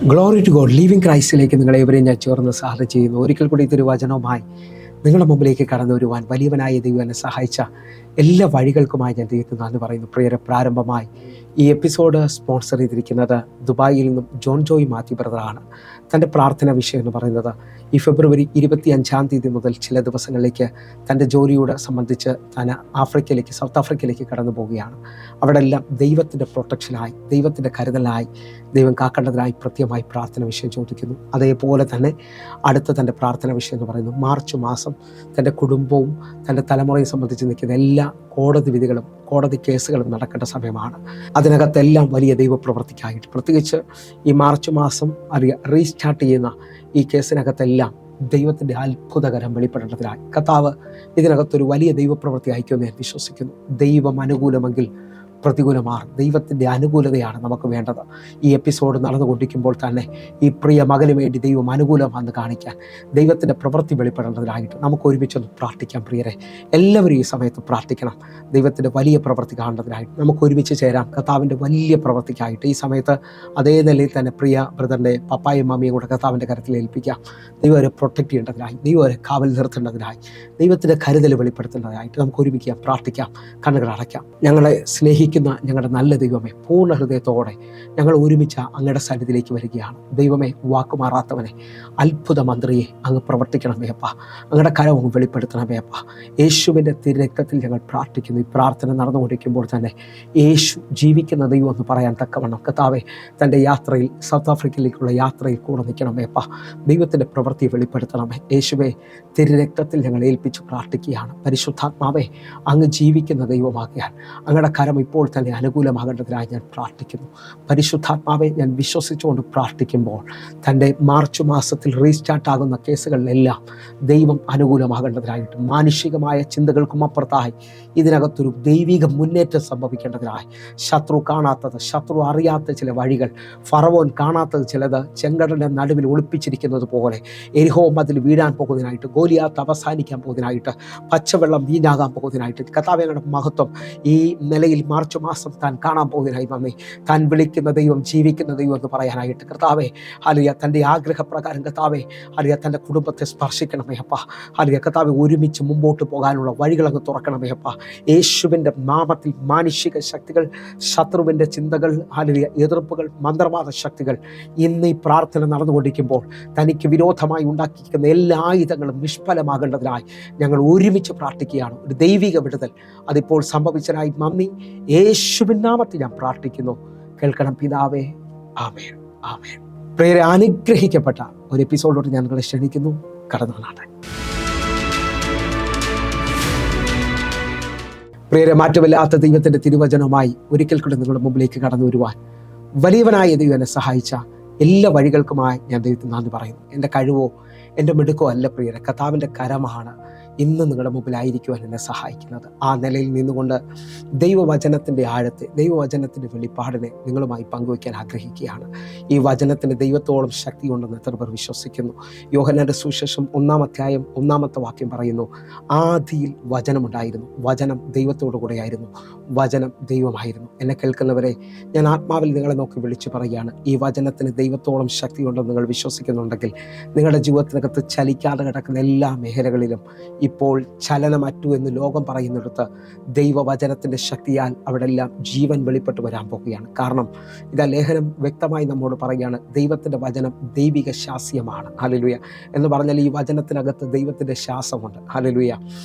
Glory to God. Living ക്രൈസ്റ്റിലേക്ക് നിങ്ങളെ ഇവരെ ഞാൻ ചേർന്ന് സാധന ചെയ്യുന്നു. ഒരിക്കൽ കൂടി ഇതൊരു വചനവുമായി നിങ്ങളുടെ മുമ്പിലേക്ക് കടന്നു വരുവാൻ വലിയവനായ ദൈവം എന്നെ സഹായിച്ച എല്ലാ വഴികൾക്കുമായി ഞാൻ ദൈവത്തിന് നന്ദി പറയുന്നു. പ്രിയരെ, പ്രാരംഭമായി ഈ എപ്പിസോഡ് സ്പോൺസർ ചെയ്തിരിക്കുന്നത് ദുബായിൽ നിന്നും ജോൺ ജോയ് മാത്യു ബ്രദറാണ്. തൻ്റെ പ്രാർത്ഥന വിഷയം എന്ന് പറയുന്നത് ഈ ഫെബ്രുവരി 25 മുതൽ ചില ദിവസങ്ങളിലേക്ക് തൻ്റെ ജോലിയോട് സംബന്ധിച്ച് താൻ സൗത്ത് ആഫ്രിക്കയിലേക്ക് കടന്നു പോവുകയാണ്. അവിടെ എല്ലാം ദൈവത്തിൻ്റെ പ്രൊട്ടക്ഷനായി, ദൈവത്തിൻ്റെ കരുതലായി, ദൈവം കാക്കേണ്ടതിനായി പ്രത്യേകമായി പ്രാർത്ഥന വിഷയം ചോദിക്കുന്നു. അതേപോലെ തന്നെ അടുത്ത തൻ്റെ പ്രാർത്ഥന വിഷയം എന്ന് പറയുന്നത് മാർച്ച് മാസം തൻ്റെ കുടുംബവും തൻ്റെ തലമുറയെ സംബന്ധിച്ച് നിൽക്കുന്ന എല്ലാ കോടതി വിധികളും കോടതി കേസുകളും നടക്കേണ്ട സമയമാണ്. അതിനകത്തെല്ലാം വലിയ ദൈവപ്രവൃത്തിക്കായിട്ട്, പ്രത്യേകിച്ച് ഈ മാർച്ച് മാസം റീസ്റ്റാർട്ട് ചെയ്യുന്ന ഈ കേസിനകത്തെല്ലാം ദൈവത്തിൻ്റെ അത്ഭുതകരം വെളിപ്പെടേണ്ടതിനായി കർത്താവ് ഇതിനകത്തൊരു വലിയ ദൈവപ്രവൃത്തി അയക്കുമെന്ന് ഞാൻ വിശ്വസിക്കുന്നു. ദൈവം അനുകൂലമെങ്കിൽ പ്രതികൂലമാണ്. ദൈവത്തിൻ്റെ അനുകൂലതയാണ് നമുക്ക് വേണ്ടത്. ഈ എപ്പിസോഡ് നടന്നുകൊണ്ടിരിക്കുമ്പോൾ തന്നെ ഈ പ്രിയ മകന് വേണ്ടി ദൈവം അനുകൂലമാണെന്ന് കാണിക്കാൻ, ദൈവത്തിൻ്റെ പ്രവൃത്തി വെളിപ്പെടേണ്ടതിനായിട്ട് നമുക്ക് ഒരുമിച്ചൊന്ന് പ്രാർത്ഥിക്കാം. പ്രിയരെ, എല്ലാവരും ഈ സമയത്ത് പ്രാർത്ഥിക്കണം. ദൈവത്തിൻ്റെ വലിയ പ്രവൃത്തി കാണുന്നതിനായിട്ട് നമുക്ക് ഒരുമിച്ച് ചേരാം. കർത്താവിൻ്റെ വലിയ പ്രവൃത്തിക്കായിട്ട് ഈ സമയത്ത് അതേ നിലയിൽ തന്നെ പ്രിയ ബ്രദറിൻ്റെ പപ്പായും മമ്മിയും കൂടെ കർത്താവിൻ്റെ കരത്തിൽ ഏൽപ്പിക്കാം. ദൈവം അവരെ പ്രൊട്ടക്റ്റ് ചെയ്യേണ്ടതിനായി, ദൈവം അവരെ കാവൽ നിർത്തേണ്ടതിനായി, ദൈവത്തിൻ്റെ കരുതൽ വെളിപ്പെടുത്തേണ്ടതിനായിട്ട് നമുക്ക് ഒരുമിക്കാം, പ്രാർത്ഥിക്കാം, കണ്ണുകൾ അടയ്ക്കാം. ഞങ്ങളെ സ്നേഹിക്കുന്ന ഞങ്ങളുടെ നല്ല ദൈവമേ, പൂർണ്ണ ഹൃദയത്തോടെ ഞങ്ങൾ ഒരുമിച്ച് അങ്ങയുടെ സന്നിധിയിലേക്ക് വരികയാണ്. ദൈവമേ, വാക്കുമാറാത്തവനെ, അത്ഭുത മന്ത്രിയെ അങ്ങ് പ്രവർത്തിക്കണമേ അപ്പ. അങ്ങയുടെ കരം അങ്ങ് വെളിപ്പെടുത്തണമേ അപ്പ. യേശുവിൻ്റെ തിരുരക്തത്തിൽ ഞങ്ങൾ പ്രാർത്ഥിക്കുന്നു. ഈ പ്രാർത്ഥന നടന്നുകൊണ്ടിരിക്കുമ്പോൾ തന്നെ യേശു ജീവിക്കുന്ന ദൈവം എന്ന് പറയാൻ തക്കവണ്ണം കർത്താവേ, തൻ്റെ യാത്രയിൽ, സൗത്ത് ആഫ്രിക്കയിലേക്കുള്ള യാത്രയിൽ കൂടെ നിൽക്കണമേ അപ്പ. ദൈവത്തിൻ്റെ പ്രവൃത്തി വെളിപ്പെടുത്തണമേ യേശുവേ. തിരുരക്തത്തിൽ ഞങ്ങൾ ഏൽപ്പിച്ച് പ്രാർത്ഥിക്കുകയാണ്. പരിശുദ്ധാത്മാവേ, അങ്ങ് ജീവിക്കുന്ന ദൈവമാക്കിയാൽ അങ്ങയുടെ കരം ഇപ്പോൾ തന്നെ അനുകൂലമാകേണ്ടതിനായി ഞാൻ പ്രാർത്ഥിക്കുന്നു. പരിശുദ്ധാത്മാവെ, ഞാൻ വിശ്വസിച്ചുകൊണ്ട് പ്രാർത്ഥിക്കുമ്പോൾ തൻ്റെ മാർച്ച് മാസത്തിൽ റീസ്റ്റാർട്ടാകുന്ന കേസുകളിലെല്ലാം ദൈവം അനുകൂലമാകേണ്ടതിനായിട്ട്, മാനുഷികമായ ചിന്തകൾക്കും അപ്പുറത്തായി ഇതിനകത്തൊരു ദൈവിക മുന്നേറ്റം സംഭവിക്കേണ്ടതിനായി, ശത്രു കാണാത്തത്, ശത്രു അറിയാത്ത ചില വഴികൾ, ഫറവോൻ കാണാത്തത് ചിലത് ചെങ്കടലിൻ്റെ നടുവിൽ ഒളിപ്പിച്ചിരിക്കുന്നത് പോലെ എരിഹോ മതിൽ വീഴാൻ പോകുന്നതിനായിട്ട്, ഗോലിയാത്ത് അവസാനിക്കാൻ പോകുന്നതിനായിട്ട്, പച്ചവെള്ളം വീഞ്ഞാകാൻ പോകുന്നതിനായിട്ട്, കർത്താവേ മഹത്വം ഈ നിലയിൽ മാർച്ച് മാസം താൻ കാണാൻ പോകുന്നതിനായി മമ്മി, താൻ വിളിക്കുന്ന ദൈവം, ജീവിക്കുന്ന ദൈവം എന്ന് പറയാനായിട്ട് കർത്താവേ, ഹല്ലേലൂയ, തൻ്റെ ആഗ്രഹപ്രകാരം കർത്താവേ, ഹല്ലേലൂയ, തൻ്റെ കുടുംബത്തെ സ്പർശിക്കണമേ അപ്പ. ഹല്ലേലൂയ, കർത്താവേ, ഒരുമിച്ച് മുമ്പോട്ട് പോകാനുള്ള വഴികളങ്ങ് തുറക്കണമേ അപ്പ. യേശുവിൻ്റെ നാമത്തിൽ മാനുഷിക ശക്തികൾ, ശത്രുവിൻ്റെ ചിന്തകൾ, ഹല്ലേലൂയ, എതിർപ്പുകൾ, മന്ത്രവാദ ശക്തികൾ ഇന്ന് ഈ പ്രാർത്ഥന നടന്നുകൊണ്ടിരിക്കുമ്പോൾ തനിക്ക് വിരോധമായി ഉണ്ടാക്കിയിരിക്കുന്ന എല്ലാ ആയുധങ്ങളും നിഷ്ഫലമാകേണ്ടതിനായി ഞങ്ങൾ ഒരുമിച്ച് പ്രാർത്ഥിക്കുകയാണ്. ഒരു ദൈവിക വിടുതൽ അതിപ്പോൾ സംഭവിച്ചതിനായി മമ്മി, യേശുവിൻ നാമത്തിൽ ഞാൻ പ്രാർത്ഥിക്കുന്നു. കേൾക്കണം പിതാവേ. ആമേൻ, ആമേൻ. പ്രിയരെ, അനുഗ്രഹിക്കപ്പെട്ട ഒരു എപ്പിസോഡിലോട്ട് ഞാൻ നിങ്ങളെ ക്ഷണിക്കുന്നു. കടന്നു വന്നാട്ടെ. പ്രിയരെ, മാറ്റമില്ലാത്ത ദൈവത്തിൻ്റെ തിരുവചനവുമായി ഒരിക്കൽ കൂടെ നിങ്ങളുടെ മുമ്പിലേക്ക് കടന്നു വരുവാൻ വലിയവനായ ദൈവം എന്നെ സഹായിച്ച എല്ലാ വഴികൾക്കുമായി ഞാൻ ദൈവത്തിന് നന്ദി പറയുന്നു. എൻ്റെ കഴിവോ എൻ്റെ മിടുക്കോ അല്ല പ്രിയരെ, കർത്താവിൻ്റെ കരമാണ് ഇന്ന് നിങ്ങളുടെ മുമ്പിലായിരിക്കുവാൻ എന്നെ സഹായിക്കുന്നത്. ആ നിലയിൽ നിന്നുകൊണ്ട് ദൈവവചനത്തിൻ്റെ ആഴത്തെ, ദൈവവചനത്തിൻ്റെ വെളിപ്പാടിനെ നിങ്ങളുമായി പങ്കുവയ്ക്കാൻ ആഗ്രഹിക്കുകയാണ്. ഈ വചനത്തിന് ദൈവത്തോളം ശക്തിയുണ്ടെന്ന് എത്ര പേർ വിശ്വസിക്കുന്നു? യോഹന്നാന്റെ സുവിശേഷം 1-ാം അധ്യായം 1-ാമത്തെ വാക്യം പറയുന്നു, ആദിയിൽ വചനമുണ്ടായിരുന്നു, വചനം ദൈവത്തോടു കൂടെയായിരുന്നു, വചനം ദൈവമായിരുന്നു. എന്നെ കേൾക്കുന്നവരെ, ഞാൻ ആത്മാവിൽ നിങ്ങളെ നോക്കി വിളിച്ചു പറയുകയാണ്, ഈ വചനത്തിന് ദൈവത്തോളം ശക്തിയുണ്ടെന്ന് നിങ്ങൾ വിശ്വസിക്കുന്നുണ്ടെങ്കിൽ നിങ്ങളുടെ ജീവിതത്തിനകത്ത് ചലിക്കാതെ കിടക്കുന്ന എല്ലാ മേഖലകളിലും ഇപ്പോൾ ചലനമറ്റു എന്ന് ലോകം പറയുന്നിടത്ത് ദൈവവചനത്തിൻ്റെ ശക്തിയാൽ അവിടെ എല്ലാം ജീവൻ വെളിപ്പെട്ട് വരാൻ പോകുകയാണ്. കാരണം ഇതാ ലേഖനം വ്യക്തമായി നമ്മോട് പറയുകയാണ്, ദൈവത്തിൻ്റെ വചനം ദൈവിക ശാസ്യമാണ്. ഹല്ലേലൂയ എന്ന് പറഞ്ഞാൽ ഈ വചനത്തിനകത്ത് ദൈവത്തിൻ്റെ ശ്വാസമുണ്ട്. ഹല്ലേലൂയ.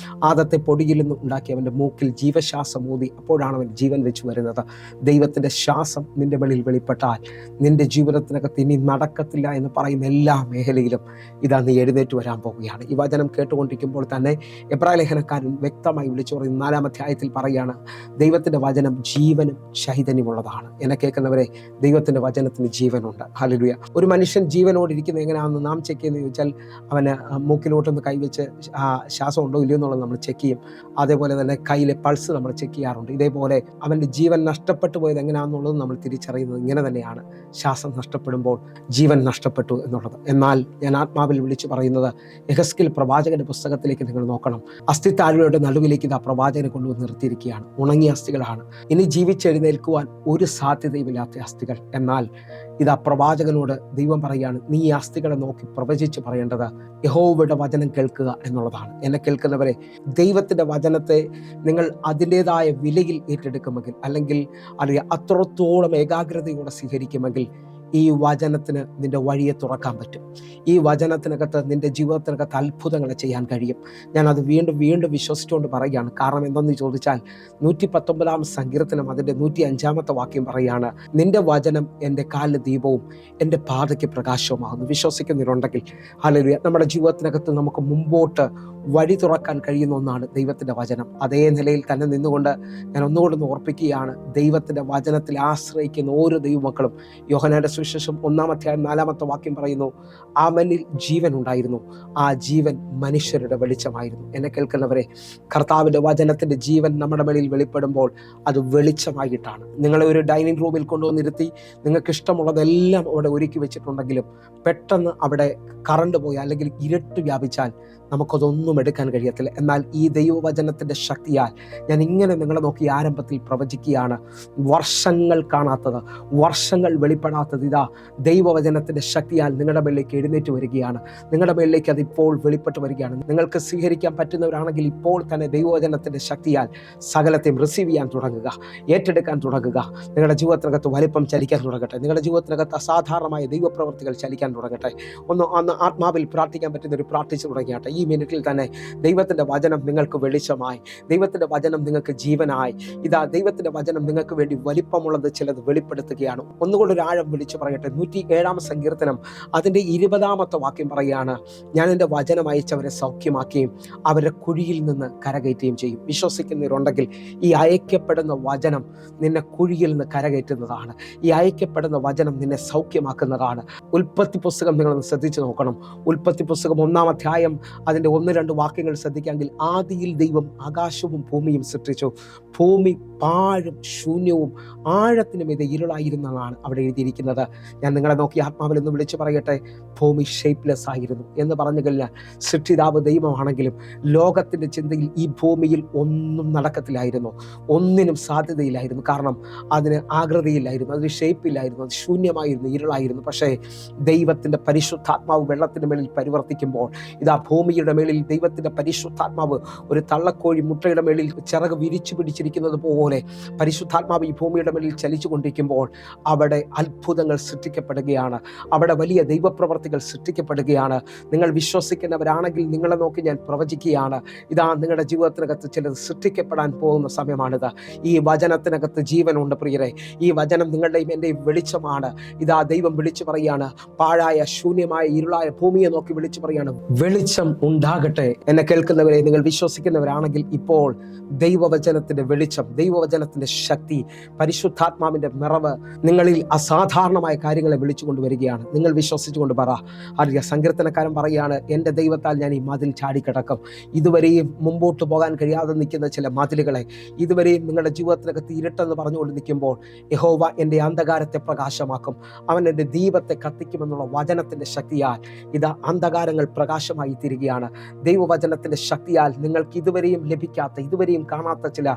ആദത്തെ പൊടിയിൽ നിന്ന് ഉണ്ടാക്കിയവൻ്റെ മൂക്കിൽ ജീവശ്വാസം ഊതി, അപ്പോഴാണ് അവൻ ജീവൻ വെച്ച് വരുന്നത്. ദൈവത്തിൻ്റെ ശ്വാസം നിൻ്റെ വെളിയിൽ വെളിപ്പെട്ടാൽ നിൻ്റെ ജീവിതത്തിനകത്ത് ഇനി നടക്കത്തില്ല എന്ന് പറയുന്ന എല്ലാ മേഖലയിലും ഇതാ നീ എഴുന്നേറ്റ് വരാൻ പോവുകയാണ്. ഈ വചനം കേട്ടുകൊണ്ടിരിക്കുമ്പോൾ തന്നെ എബ്രായ ലേഖനക്കാരൻ വ്യക്തമായി വിളിച്ചു പറയും, 4-ാം അധ്യായത്തിൽ പറയുകയാണ്, ദൈവത്തിൻ്റെ വചനം ജീവനും ചൈതന്യമുള്ളതാണ്. എന്നെ കേൾക്കുന്നവരെ, ദൈവത്തിൻ്റെ വചനത്തിന് ജീവനുണ്ട്. ഹല്ലേലൂയ. ഒരു മനുഷ്യൻ ജീവനോടിരിക്കുന്നത് എങ്ങനെയാണെന്ന് നാം ചെക്ക് ചെയ്യുന്നത് ചോദിച്ചാൽ, അവന് മൂക്കിലോട്ടൊന്ന് കൈവച്ച് ശ്വാസം ഉണ്ടോ ഇല്ലയോ എന്നുള്ളത് നമ്മൾ ചെക്ക് ചെയ്യും. അതേപോലെ തന്നെ കയ്യിലെ പൾസ് നമ്മൾ ചെക്ക് ചെയ്യാറുണ്ട്. ഇതേപോലെ അവൻ്റെ ജീവൻ നഷ്ടപ്പെട്ടു പോയത് എങ്ങനെയാണെന്നുള്ളത് നമ്മൾ തിരിച്ചറിയുന്നത് ഇങ്ങനെ തന്നെയാണ്. ശ്വാസം നഷ്ടപ്പെടുമ്പോൾ ജീവൻ നഷ്ടപ്പെട്ടു എന്നുള്ളത്. എന്നാൽ ഞാൻ ആത്മാവിൽ വിളിച്ചു പറയുന്നത്, യെഹെസ്കേൽ പ്രവാചകന്റെ പുസ്തകത്തിലേക്ക് നിങ്ങൾ നോക്കണം. അസ്ഥിത്താഴികളുടെ നടുവിലേക്ക് ഇതാ പ്രവാചകനെ കൊണ്ടുവന്ന് നിർത്തിയിരിക്കുകയാണ്. ഉണങ്ങിയ അസ്ഥികളാണ്, ഇനി ജീവിച്ചെഴുന്നേൽക്കുവാൻ ഒരു സാധ്യതയുമില്ലാത്ത അസ്ഥികൾ. എന്നാൽ ഇതാ പ്രവാചകനോട് ദൈവം പറയുകയാണ്, നീ ഈ അസ്ഥികളെ നോക്കി പ്രവചിച്ച് പറയേണ്ടത് യഹോവയുടെ വചനം കേൾക്കുക എന്നുള്ളതാണ്. എന്നെ കേൾക്കുന്നവരെ, ദൈവത്തിൻ്റെ വചനത്തെ നിങ്ങൾ അതിൻ്റെതായ വിലയിൽ ഏറ്റെടുക്കുമെങ്കിൽ, അല്ലെങ്കിൽ അത്രത്തോളം ഏകാഗ്രതയോടെ സ്വീകരിക്കുമെങ്കിൽ, ഈ വചനത്തിന് നിന്റെ വഴിയെ തുറക്കാൻ പറ്റും. ഈ വചനത്തിനകത്ത് നിന്റെ ജീവിതത്തിനകത്ത് അത്ഭുതങ്ങളെ ചെയ്യാൻ കഴിയും. ഞാനത് വീണ്ടും വീണ്ടും വിശ്വസിച്ചുകൊണ്ട് പറയുകയാണ്. കാരണം എന്തെന്ന് ചോദിച്ചാൽ, 119 സങ്കീർത്തനം അതിൻ്റെ 105 വാക്യം പറയുകയാണ്, നിന്റെ വചനം എൻ്റെ കാലിന് ദീപവും എൻ്റെ പാതയ്ക്ക് പ്രകാശവുമാകുന്നു. വിശ്വസിക്കുന്നുണ്ടെങ്കിൽ ഹല്ലേലൂയ, നമ്മുടെ ജീവിതത്തിനകത്ത് നമുക്ക് മുമ്പോട്ട് വഴി തുറക്കാൻ കഴിയുന്ന ഒന്നാണ് ദൈവത്തിൻ്റെ വചനം. അതേ നിലയിൽ തന്നെ നിന്നുകൊണ്ട് ഞാൻ ഒന്നുകൂടെ ഓർപ്പിക്കുകയാണ്, ദൈവത്തിൻ്റെ വചനത്തിൽ ആശ്രയിക്കുന്ന ഓരോ ദൈവമക്കളും, യോഹന്നാന്റെ സുവിശേഷം 1-4 വാക്യം പറയുന്നു, അവനിൽ ജീവൻ ഉണ്ടായിരുന്നു, ആ ജീവൻ മനുഷ്യരുടെ വെളിച്ചമായിരുന്നു. എന്നെ കേൾക്കുന്നവരെ, കർത്താവിൻ്റെ വചനത്തിൻ്റെ ജീവൻ നമ്മുടെ മേളിൽ വെളിപ്പെടുമ്പോൾ അത് വെളിച്ചമായിട്ടാണ്. നിങ്ങളെ ഒരു ഡൈനിങ് റൂമിൽ കൊണ്ടുവന്നിരുത്തി നിങ്ങൾക്ക് ഇഷ്ടമുള്ളതെല്ലാം അവിടെ ഒരുക്കി വെച്ചിട്ടുണ്ടെങ്കിലും പെട്ടെന്ന് അവിടെ കറണ്ട് പോയി അല്ലെങ്കിൽ ഇരുട്ട് വ്യാപിച്ചാൽ നമുക്കതൊന്നും എടുക്കാൻ കഴിയത്തില്ല. എന്നാൽ ഈ ദൈവവചനത്തിൻ്റെ ശക്തിയാൽ ഞാൻ ഇങ്ങനെ നിങ്ങളെ നോക്കി ആരംഭത്തിൽ പ്രവചിക്കുകയാണ്, വർഷങ്ങൾ കാണാത്തത്, വർഷങ്ങൾ വെളിപ്പെടാത്തത് ഇതാ ദൈവവചനത്തിൻ്റെ ശക്തിയാൽ നിങ്ങളുടെ മേളിലേക്ക് എഴുന്നേറ്റ് വരികയാണ്. നിങ്ങളുടെ മേളിലേക്ക് അതിപ്പോൾ വെളിപ്പെട്ട് വരികയാണ്. നിങ്ങൾക്ക് സ്വീകരിക്കാൻ പറ്റുന്നവരാണെങ്കിൽ ഇപ്പോൾ തന്നെ ദൈവവചനത്തിൻ്റെ ശക്തിയാൽ സകലത്തെയും റിസീവ് ചെയ്യാൻ തുടങ്ങുക, ഏറ്റെടുക്കാൻ തുടങ്ങുക. നിങ്ങളുടെ ജീവിതത്തിനകത്ത് വലിപ്പം ചലിക്കാൻ തുടങ്ങട്ടെ. നിങ്ങളുടെ ജീവിതത്തിനകത്ത് അസാധാരണമായ ദൈവപ്രവൃത്തികൾ ചലിക്കാൻ തുടങ്ങട്ടെ. ഒന്ന് ആത്മാവിൽ പ്രാർത്ഥിക്കാൻ പറ്റുന്നൊരു പ്രാർത്ഥിച്ചു തുടങ്ങിയാട്ടെ. ഈ മിനിറ്റിൽ തന്നെ ദൈവത്തിൻ്റെ വചനം നിങ്ങൾക്ക് വെളിച്ചമായി, ദൈവത്തിൻ്റെ വചനം നിങ്ങൾക്ക് ജീവനായി, ഇതാ ദൈവത്തിൻ്റെ വചനം നിങ്ങൾക്ക് വേണ്ടി വലിപ്പമുള്ളത് ചിലത് വെളിപ്പെടുത്തുകയാണ്. ഒന്നുകൂടെ ഒരു ആഴം വിളിച്ചു പറയട്ടെ. 107 സങ്കീർത്തനം അതിൻ്റെ 20 വാക്യം പറയുകയാണ്, ഞാൻ എൻ്റെ വചനം അയച്ചവരെ സൗഖ്യമാക്കുകയും അവരുടെ കുഴിയിൽ നിന്ന് കരകയറ്റുകയും ചെയ്യും. വിശ്വസിക്കുന്നവരുണ്ടെങ്കിൽ ഈ അയക്കപ്പെടുന്ന വചനം നിന്നെ കുഴിയിൽ നിന്ന് കരകയറ്റുന്നതാണ്. ഈ അയക്കപ്പെടുന്ന വചനം നിന്നെ സൗഖ്യമാക്കുന്നതാണ്. ഉൽപ്പത്തി പുസ്തകം നിങ്ങളൊന്ന് ശ്രദ്ധിച്ചു നോക്കണം. ഉൽപ്പത്തി പുസ്തകം 1 അധ്യായം അതിൻ്റെ 1-2 വാക്യങ്ങൾ ശ്രദ്ധിക്കാമെങ്കിൽ, ആദിയിൽ ദൈവം ആകാശവും ഭൂമിയും സൃഷ്ടിച്ചു, ഭൂമി പാഴും ശൂന്യവും ആഴത്തിനും ഇത് ഇരുളായിരുന്നതാണ് അവിടെ എഴുതിയിരിക്കുന്നത്. ഞാൻ നിങ്ങളെ നോക്കി ആത്മാവിൽ ഒന്ന് വിളിച്ചു പറയട്ടെ, ഭൂമി ഷേപ്പ്ലെസ് ആയിരുന്നു എന്ന് പറഞ്ഞു കഴിഞ്ഞാൽ, സൃഷ്ടിതാവ് ദൈവമാണെങ്കിലും ലോകത്തിൻ്റെ ചിന്തയിൽ ഈ ഭൂമിയിൽ ഒന്നും നടക്കത്തില്ലായിരുന്നു, ഒന്നിനും സാധ്യതയില്ലായിരുന്നു. കാരണം അതിന് ആകൃതിയില്ലായിരുന്നു, അതിന് ഷേപ്പില്ലായിരുന്നു, അത് ശൂന്യമായിരുന്നു, ഇരുളായിരുന്നു. പക്ഷേ ദൈവത്തിൻ്റെ പരിശുദ്ധാത്മാവ് വെള്ളത്തിൻ്റെ മേളിൽ പരിവർത്തിക്കുമ്പോൾ ഇതാ ഭൂമിയുടെ മേളിൽ ദൈവത്തിൻ്റെ പരിശുദ്ധാത്മാവ് ഒരു തള്ളക്കോഴി മുട്ടയുടെ മേളിൽ ചിറക് വിരിച്ചു പിടിച്ചിരിക്കുന്നത് പോലെ പരിശുദ്ധാത്മാവ് ഈ ഭൂമിയുടെ മേളിൽ ചലിച്ചു കൊണ്ടിരിക്കുമ്പോൾ അവിടെ അത്ഭുതങ്ങൾ സൃഷ്ടിക്കപ്പെടുകയാണ്, അവിടെ വലിയ ദൈവപ്രവർത്തികൾ സൃഷ്ടിക്കപ്പെടുകയാണ്. നിങ്ങൾ വിശ്വസിക്കുന്നവരാണെങ്കിൽ നിങ്ങളെ നോക്കി ഞാൻ പ്രവചിക്കുകയാണ്, ഇതാ നിങ്ങളുടെ ജീവിതത്തിനകത്ത് ചിലത് സൃഷ്ടിക്കപ്പെടാൻ പോകുന്ന സമയമാണിത്. ഈ വചനത്തിനകത്ത് ജീവനുണ്ട് പ്രിയരെ. ഈ വചനം നിങ്ങളുടെയും എൻ്റെയും വെളിച്ചമാണ്. ഇതാ ദൈവം വിളിച്ചു പറയാണ്, പാഴായ ശൂന്യമായ ഇരുളായ ഭൂമിയെ നോക്കി വിളിച്ചു പറയാണ്, വെളിച്ചം ഉണ്ടാകട്ടെ. എന്നെ കേൾക്കുന്നവരെ, നിങ്ങൾ വിശ്വസിക്കുന്നവരാണെങ്കിൽ ഇപ്പോൾ ദൈവവചനത്തിന്റെ വെളിച്ചം, ദൈവവചനത്തിന്റെ ശക്തി, പരിശുദ്ധാത്മാവിന്റെ നിറവ് നിങ്ങളിൽ അസാധാരണമായ കാര്യങ്ങളെ വിളിച്ചു കൊണ്ടുവരികയാണ്. നിങ്ങൾ വിശ്വസിച്ചുകൊണ്ട് പറ. അറിയ, സങ്കീർത്തനക്കാരൻ പറയുകയാണ്, എൻ്റെ ദൈവത്താൽ ഞാൻ ഈ മതിൽ ചാടിക്കിടക്കും. ഇതുവരെയും മുമ്പോട്ട് പോകാൻ കഴിയാതെ നിൽക്കുന്ന ചില മതിലുകളെ, ഇതുവരെയും നിങ്ങളുടെ ജീവിതത്തിനകത്ത് ഇരുട്ടെന്ന് പറഞ്ഞുകൊണ്ട് നിൽക്കുമ്പോൾ യഹോവ എൻ്റെ അന്ധകാരത്തെ പ്രകാശമാക്കും, അവൻ എൻ്റെ ദീപത്തെ കത്തിക്കുമെന്നുള്ള വചനത്തിൻ്റെ ശക്തിയാൽ ഇതാ അന്ധകാരങ്ങൾ പ്രകാശമായി തീരുകയാണ്. ദൈവവചനത്തിൻ്റെ ശക്തിയാൽ നിങ്ങൾക്ക് ഇതുവരെയും ലഭിക്കാത്ത, ഇതുവരെയും കാണാത്ത ചില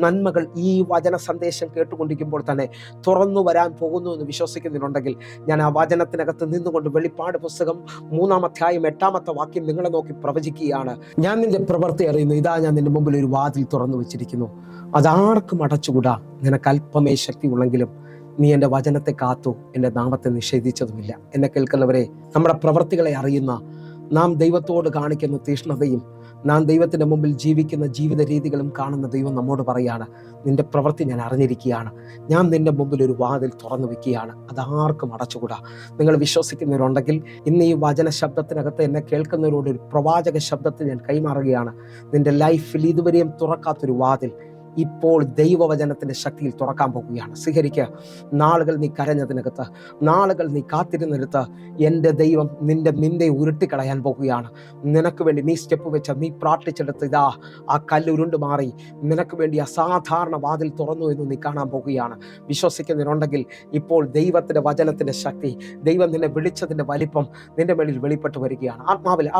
നന്മകൾ ഈ വചന സന്ദേശം കേട്ടുകൊണ്ടിരിക്കുമ്പോൾ തന്നെ തുറന്നു വരാൻ പോകുന്നു എന്ന് വിശ്വസിക്കുന്നുണ്ടെങ്കിൽ ഞാൻ ആ വചനത്തിനകത്ത് നിന്നുകൊണ്ട് വെളിപ്പാട് പുസ്തകം 3 അധ്യായം 8 വാക്യം നിങ്ങളെ നോക്കി പ്രവചിക്കുകയാണ്. ഞാൻ നിന്റെ പ്രവൃത്തി അറിയുന്നു, ഇതാ ഞാൻ നിന്റെ മുമ്പിൽ ഒരു വാതിൽ തുറന്നു വെച്ചിരിക്കുന്നു, അതാർക്കും അടച്ചുകൂടാ. നിനക്ക് അല്പമേ ശക്തി ഉള്ളെങ്കിലും നീ എൻ്റെ വചനത്തെ കാത്തു, എൻ്റെ നാമത്തെ നിഷേധിച്ചതുമില്ല. എന്നെ കേൾക്കുന്നവരെ, നമ്മുടെ പ്രവൃത്തികളെ അറിയുന്ന നാം ദൈവത്തോട് കാണിക്കുന്ന തീഷ്ണതയും നാം ദൈവത്തിൻ്റെ മുമ്പിൽ ജീവിക്കുന്ന ജീവിത രീതികളും കാണുന്ന ദൈവം നമ്മോട് പറയാണ്, നിന്റെ പ്രവൃത്തി ഞാൻ അറിഞ്ഞിരിക്കുകയാണ്, ഞാൻ നിന്റെ മുമ്പിൽ ഒരു വാതിൽ തുറന്നു വെക്കുകയാണ്, അതാർക്കും അടച്ചുകൂടാ. നിങ്ങൾ വിശ്വസിക്കുന്നവരുണ്ടെങ്കിൽ ഇന്ന് ഈ വചന ശബ്ദത്തിനകത്ത് എന്നെ കേൾക്കുന്നവരോട് ഒരു പ്രവാചക ശബ്ദത്തിൽ ഞാൻ കൈമാറുകയാണ്. നിന്റെ ലൈഫിൽ ഇതുവരെയും തുറക്കാത്തൊരു വാതിൽ ഇപ്പോൾ ദൈവവചനത്തിൻ്റെ ശക്തിയിൽ തുറക്കാൻ പോകുകയാണ്. സ്വീകരിക്കുക. നാളുകൾ നീ കരഞ്ഞതിനകത്ത്, നാളുകൾ നീ കാത്തിരുന്നെടുത്ത് എൻ്റെ ദൈവം നിന്റെ നിന്ദയെ ഉരുട്ടിക്കളയാൻ പോകുകയാണ്. നിനക്ക് വേണ്ടി നീ സ്റ്റെപ്പ് വെച്ച, നീ പ്രാർത്ഥിച്ചെടുത്ത് ഇതാ ആ കല്ല് ഉരുണ്ട് മാറി നിനക്ക് വേണ്ടി അസാധാരണ വാതിൽ തുറന്നു എന്ന് നീ കാണാൻ പോകുകയാണ്. വിശ്വസിക്കുന്നതിനുണ്ടെങ്കിൽ ഇപ്പോൾ ദൈവത്തിൻ്റെ വചനത്തിൻ്റെ ശക്തി, ദൈവം നിന്നെ വിളിച്ചതിൻ്റെ വലിപ്പം നിന്റെ മേളിൽ വെളിപ്പെട്ട് വരികയാണ്.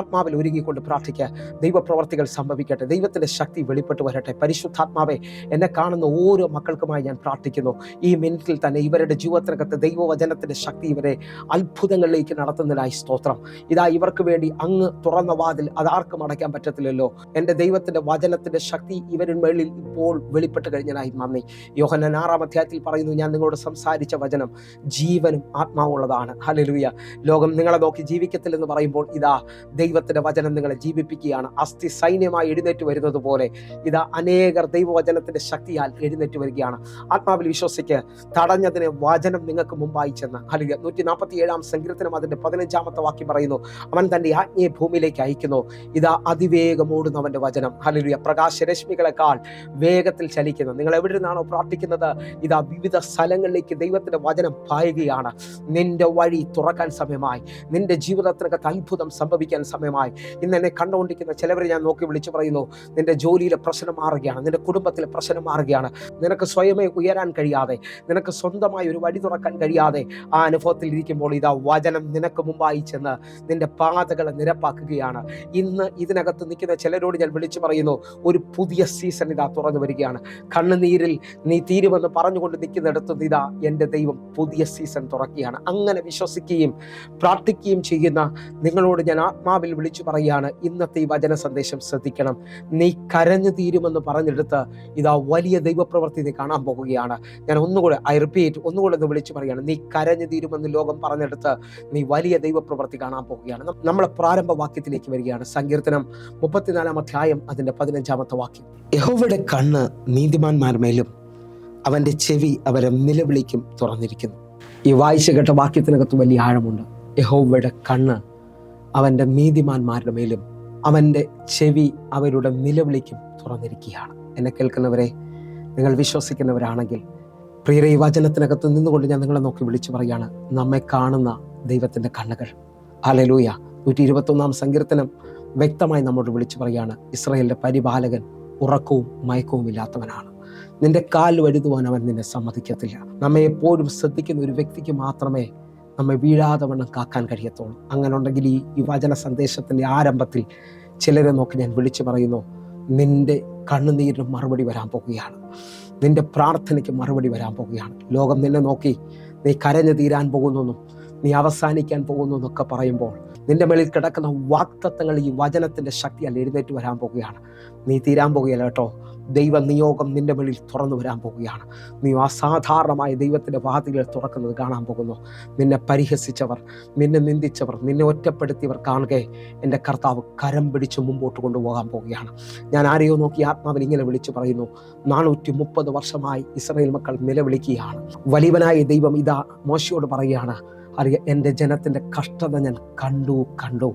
ആത്മാവിൽ ഒരുങ്ങിക്കൊണ്ട് പ്രാർത്ഥിക്കുക. ദൈവപ്രവർത്തികൾ സംഭവിക്കട്ടെ, ദൈവത്തിൻ്റെ ശക്തി വെളിപ്പെട്ട് വരട്ടെ. പരിശുദ്ധാത്മാവെ, എന്നെ കാണുന്ന ഓരോ മക്കൾക്കുമായി ഞാൻ പ്രാർത്ഥിക്കുന്നു. ഈ മിനിറ്റിൽ തന്നെ ഇവരുടെ ജീവിതത്തിനകത്ത് ദൈവവചനത്തിൻ്റെ ശക്തി ഇവരെ അത്ഭുതങ്ങളിലേക്ക് നടത്തുന്നതിനായി സ്തോത്രം. ഇതാ ഇവർക്ക് വേണ്ടി അങ്ങ് തുറന്ന വാതിൽ അതാർക്കും അടയ്ക്കാൻ പറ്റത്തില്ലല്ലോ. എൻ്റെ ദൈവത്തിൻ്റെ വചനത്തിൻ്റെ ശക്തി ഇവരുടെ മേളിൽ ഇപ്പോൾ വെളിപ്പെട്ട് കഴിഞ്ഞതിനായി നന്ദി. യോഹന്നാൻ 6-ാം അധ്യായത്തിൽ പറയുന്നു, ഞാൻ നിങ്ങളോട് സംസാരിച്ച വചനം ജീവനും ആത്മാവുള്ളതാണ്. ഹല്ലേലൂയ. ലോകം നിങ്ങളെ നോക്കി ജീവിക്കത്തില്ലെന്ന് പറയുമ്പോൾ ഇതാ ദൈവത്തിൻ്റെ വചനം നിങ്ങളെ ജീവിപ്പിക്കുകയാണ്. അസ്ഥി സൈന്യമായി എഴുന്നേറ്റ് വരുന്നത് പോലെ ഇതാ അനേകർ ദൈവവചനത്തിൻ്റെ ശക്തിയാൽ എഴുന്നേറ്റ് വരികയാണ്. ആത്മാവിൽ വിശ്വസിക്ക്. തടഞ്ഞതിന് വചനം നിങ്ങൾക്ക് മുമ്പായി ചെന്ന്. ഹല്ലേലൂയ. 147-ാം സങ്കീർത്തനം അതിൻ്റെ 15-ാമത്തെ വാക്യം പറയുന്നു, അവൻ തൻ്റെ ആജ്ഞയെ ഭൂമിയിലേക്ക് അയക്കുന്നു. ഇതാ അതിവേഗം ഓടുന്നവൻ്റെ വചനം. ഹല്ലേലൂയ. പ്രകാശരശ്മികളെക്കാൾ വേഗത്തിൽ ചലിക്കുന്നു. നിങ്ങൾ എവിടെ നിന്നാണോ പ്രാർത്ഥിക്കുന്നത്, ഇതാ വിവിധ സ്ഥലങ്ങളിലേക്ക് ദൈവത്തിൻ്റെ വചനം പായുകയാണ്. നിന്റെ വഴി തുറക്കാൻ സമയമായി, നിന്റെ ജീവിതത്തിനകത്ത് അത്ഭുതം സംഭവിക്കാൻ സമയമായി. ഇന്ന് എന്നെ കണ്ടുകൊണ്ടിരിക്കുന്ന ചിലവരെ ഞാൻ നോക്കി വിളിച്ചു പറയുന്നു, നിന്റെ ജോലിയിലെ പ്രശ്നം മാറുകയാണ്, നിന്റെ കുടുംബത്തിലെ പ്രശ്നം മാറുകയാണ്. നിനക്ക് സ്വയമേ ഉയരാൻ കഴിയാതെ, നിനക്ക് സ്വന്തമായി ഒരു വഴി തുറക്കാൻ കഴിയാതെ ആ അനുഭവത്തിൽ ഇരിക്കുമ്പോൾ ഇതാ വചനം നിനക്ക് മുമ്പായി ചെന്ന് നിന്റെ പാതകളെ നിരപ്പാക്കുകയാണ്. ഇന്ന് ഇതിനകത്ത് നിൽക്കുന്ന ചിലരോട് ഞാൻ വിളിച്ചു പറയുന്നു, ഒരു പുതിയ സീസൺ ഇതാ തുറന്നു വരികയാണ്. കണ്ണുനീരിൽ നീ തീരുമെന്ന് പറഞ്ഞുകൊണ്ട് നിൽക്കുന്നിടത്ത് ഇതാ എൻ്റെ ദൈവം പുതിയ സീസൺ തുറക്കുകയാണ്. അങ്ങനെ വിശ്വസിക്കുകയും പ്രാർത്ഥിക്കുകയും ചെയ്യുന്ന നിങ്ങളോട് ഞാൻ ആത്മാവിൽ വിളിച്ചു പറയുകയാണ്, ഇന്നത്തെ ഈ വചന സന്ദേശം ശ്രദ്ധിക്കണം. നീ കരഞ്ഞു തീരുമെന്ന് പറഞ്ഞെടുത്ത് ഇതാ വലിയ ദൈവപ്രവൃത്തി നീ കാണാൻ പോകുകയാണ്. ഞാൻ ഒന്നുകൂടെ ഒന്നുകൂടെ ഒന്ന് വിളിച്ചു പറയുകയാണ്, നീ കരഞ്ഞു തീരുമെന്ന് ലോകം പറഞ്ഞെടുത്ത് നീ വലിയ ദൈവപ്രവൃത്തി കാണാൻ പോകുകയാണ്. നമ്മളെ പ്രാരംഭ വാക്യത്തിലേക്ക് വരികയാണ്. സങ്കീർത്തനം 34-ാം അധ്യായം അതിൻ്റെ 15-ാമത്തെ വാക്യം. യഹോവയുടെ കണ്ണ് നീതിമാന്മാർമേലും അവൻ്റെ ചെവി അവരെ നിലവിളിക്കും തുറന്നിരിക്കുന്നു. ഈ വായിച്ചു കേട്ട വാക്യത്തിനകത്ത് വലിയ ആഴമുണ്ട്. യഹോവയുടെ കണ്ണ് അവൻ്റെ നീതിമാന്മാരുടെ മേലും അവൻ്റെ ചെവി അവരുടെ നിലവിളിക്കും തുറന്നിരിക്കുകയാണ്. എന്നെ കേൾക്കുന്നവരെ, നിങ്ങൾ വിശ്വസിക്കുന്നവരാണെങ്കിൽ പ്രിയരെ, ഈ വചനത്തിനകത്ത് നിന്നുകൊണ്ട് ഞാൻ നിങ്ങളെ നോക്കി വിളിച്ചു പറയുകയാണ്, നമ്മെ കാണുന്ന ദൈവത്തിൻ്റെ കണ്ണുകൾ. ഹല്ലേലൂയ. 121-ാം സങ്കീർത്തനം വ്യക്തമായി നമ്മോട് വിളിച്ചു പറയുകയാണ്, ഇസ്രായേലിൻ്റെ പരിപാലകൻ ഉറക്കവും മയക്കവും ഇല്ലാത്തവനാണ്. നിന്റെ കാൽ വഴുതുവാൻ അവൻ നിന്നെ സമ്മതിക്കത്തില്ല. നമ്മെ എപ്പോഴും ശ്രദ്ധിക്കുന്ന ഒരു വ്യക്തിക്ക് മാത്രമേ നമ്മെ വീഴാതെ വണ്ണം കാക്കാൻ കഴിയത്തുള്ളൂ. അങ്ങനെ ഉണ്ടെങ്കിൽ ഈ വചന സന്ദേശത്തിൻ്റെ ആരംഭത്തിൽ ചിലരെ നോക്കി ഞാൻ വിളിച്ചു പറയുന്നു, നിന്റെ കണ്ണുനീരിന് മറുപടി വരാൻ പോകുകയാണ്. നിന്റെ പ്രാർത്ഥനയ്ക്ക് മറുപടി വരാൻ പോകുകയാണ്. ലോകം നിന്നെ നോക്കി നീ കരഞ്ഞു തീരാൻ പോകുന്നെന്നും നീ അവസാനിക്കാൻ പോകുന്നു എന്നൊക്കെ പറയുമ്പോൾ നിന്റെ മേളിൽ കിടക്കുന്ന വാഗ്ദത്തങ്ങൾ ഈ വചനത്തിൻ്റെ ശക്തിയാൽ എഴുന്നേറ്റ് വരാൻ പോകുകയാണ്. നീ തീരാൻ പോകുകയല്ല കേട്ടോ. ദൈവ നിയോഗം നിന്റെ മേളിൽ തുറന്നു വരാൻ പോകുകയാണ്. നീ അസാധാരണമായ ദൈവത്തിൻ്റെ വാതിലുകൾ തുറക്കുന്നത് കാണാൻ പോകുന്നു. നിന്നെ പരിഹസിച്ചവർ, നിന്നെ നിന്ദിച്ചവർ, നിന്നെ ഒറ്റപ്പെടുത്തിയവർ കാണുകയെ എൻ്റെ കർത്താവ് കരം പിടിച്ച് മുമ്പോട്ട് കൊണ്ടുപോകാൻ പോകുകയാണ്. ഞാൻ ആരെയോ നോക്കി ആത്മാവിൽ ഇങ്ങനെ വിളിച്ചു പറയുന്നു, 430 വർഷമായി ഇസ്രായേൽ മക്കൾ നിലവിളിക്കുകയാണ്. വലിയവനായ ദൈവം ഇതാ മോശയോട് പറയുകയാണ്, എൻ്റെ ജനത്തിൻ്റെ കഷ്ടത ഞാൻ കണ്ടു.